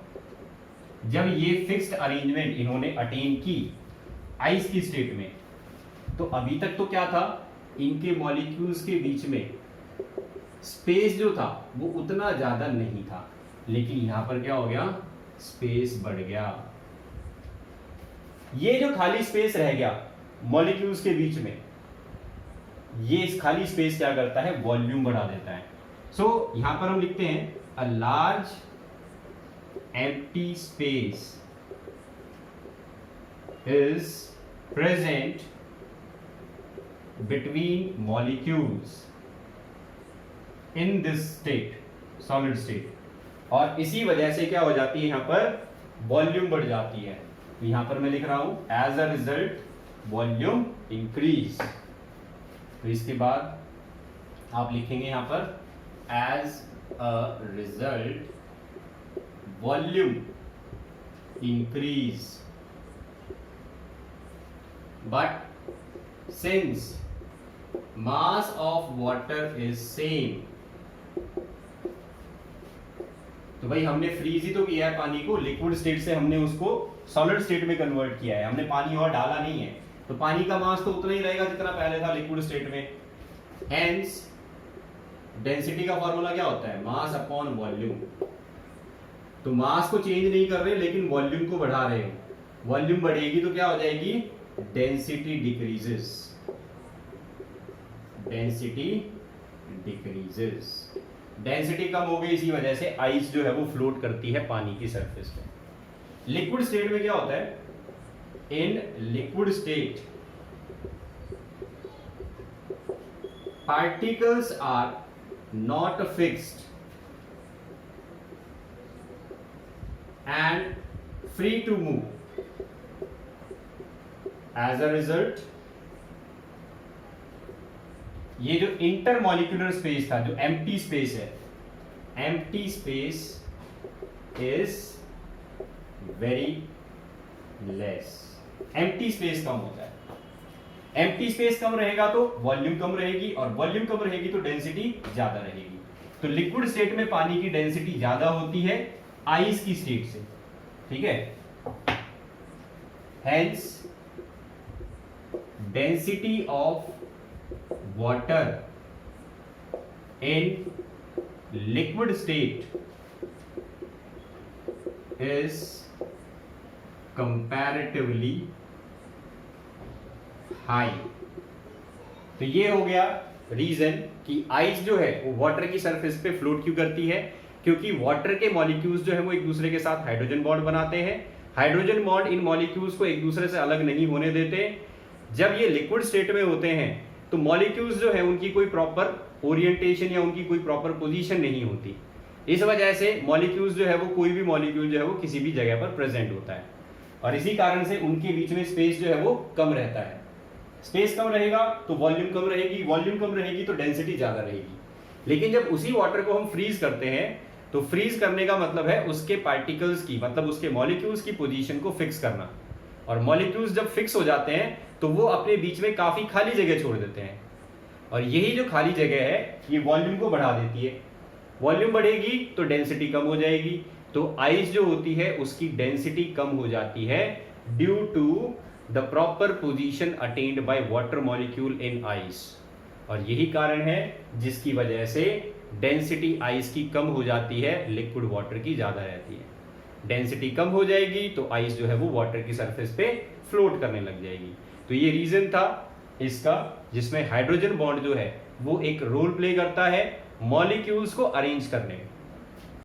जब ये फिक्स्ड अरेंजमेंट इन्होंने अटेन की आइस की स्टेट में, तो अभी तक तो क्या था, इनके मॉलिक्यूल्स के बीच में स्पेस जो था वो उतना ज्यादा नहीं था, लेकिन यहां पर क्या हो गया, स्पेस बढ़ गया। ये जो खाली स्पेस रह गया मॉलिक्यूल्स के बीच में, ये इस खाली स्पेस क्या करता है, वॉल्यूम बढ़ा देता है। सो यहां पर हम लिखते हैं a large empty space is present between molecules in this state, solid state, और इसी वजह से क्या हो जाती है, यहां पर वॉल्यूम बढ़ जाती है। तो यहां पर मैं लिख रहा हूं as a result volume increase. तो इसके बाद आप लिखेंगे यहां पर as a result volume increase, but since mass of water is same, तो भाई हमने फ्रीज ही तो किया है पानी को, लिक्विड स्टेट से हमने उसको सॉलिड स्टेट में कन्वर्ट किया है, हमने पानी और डाला नहीं है, तो पानी का मास तो उतना ही रहेगा जितना पहले था लिक्विड स्टेट में। हेंस डेंसिटी का फॉर्मूला क्या होता है, मास अपॉन वॉल्यूम। तो मास को चेंज नहीं कर रहे लेकिन वॉल्यूम को बढ़ा रहे हो, वॉल्यूम बढ़ेगी तो क्या हो जाएगी, density decreases, density decreases. Density कम हो गई, इसी वजह से आइस जो है वो फ्लोट करती है पानी की सरफेस पे। लिक्विड स्टेट में क्या होता है? In liquid state particles are not fixed and free to move. As a result, ये जो इंटरमॉलिक्यूलर स्पेस था, जो एम्प्टी स्पेस है, empty space is very less. Empty space कम होता है। एम्प्टी स्पेस कम रहेगा तो वॉल्यूम कम रहेगी, और वॉल्यूम कम रहेगी तो डेंसिटी ज्यादा रहेगी। तो लिक्विड स्टेट में पानी की डेंसिटी ज्यादा होती है आइस की स्टेट से, ठीक है। Hence density of water in liquid state is comparatively high. तो ये हो गया रीजन कि आइस जो है वो वाटर की सरफेस पे फ्लोट क्यों करती है, क्योंकि वाटर के मॉलिक्यूल्स जो है वो एक दूसरे के साथ हाइड्रोजन बॉन्ड बनाते हैं। हाइड्रोजन बॉन्ड इन मॉलिक्यूल्स को एक दूसरे से अलग नहीं होने देते। जब ये लिक्विड स्टेट में होते हैं तो मॉलिक्यूल्स जो है उनकी कोई प्रॉपर ओरिएंटेशन या उनकी कोई प्रॉपर पोजीशन नहीं होती। इस वजह से मॉलिक्यूल्स जो है वो, कोई भी मॉलिक्यूल जो है वो किसी भी जगह पर प्रेजेंट होता है, और इसी कारण से उनके बीच में स्पेस जो है वो कम रहता है। स्पेस कम रहेगा तो वॉल्यूम कम रहेगी, वॉल्यूम कम रहेगी तो डेंसिटी ज्यादा रहेगी। लेकिन जब उसी वाटर को हम फ्रीज करते हैं तो फ्रीज करने का मतलब है उसके पार्टिकल्स की, मतलब उसके मॉलिक्यूल्स की पोजीशन को फिक्स करना। और मॉलिक्यूल्स जब फिक्स हो जाते हैं तो वो अपने बीच में काफी खाली जगह छोड़ देते हैं, और यही जो खाली जगह है ये वॉल्यूम को बढ़ा देती है। वॉल्यूम बढ़ेगी तो डेंसिटी कम हो जाएगी। तो आइस जो होती है उसकी डेंसिटी कम हो जाती है due to the proper position attained by water molecule in ice. और यही कारण है जिसकी वजह से डेंसिटी आइस की कम हो जाती है, लिक्विड वाटर की ज्यादा रहती है। डेंसिटी कम हो जाएगी तो आइस जो है वो वाटर की सरफेस पे फ्लोट करने लग जाएगी। तो ये रीजन था इसका, जिसमें हाइड्रोजन बॉन्ड जो है वो एक रोल प्ले करता है मॉलिक्यूल्स को अरेंज करने में।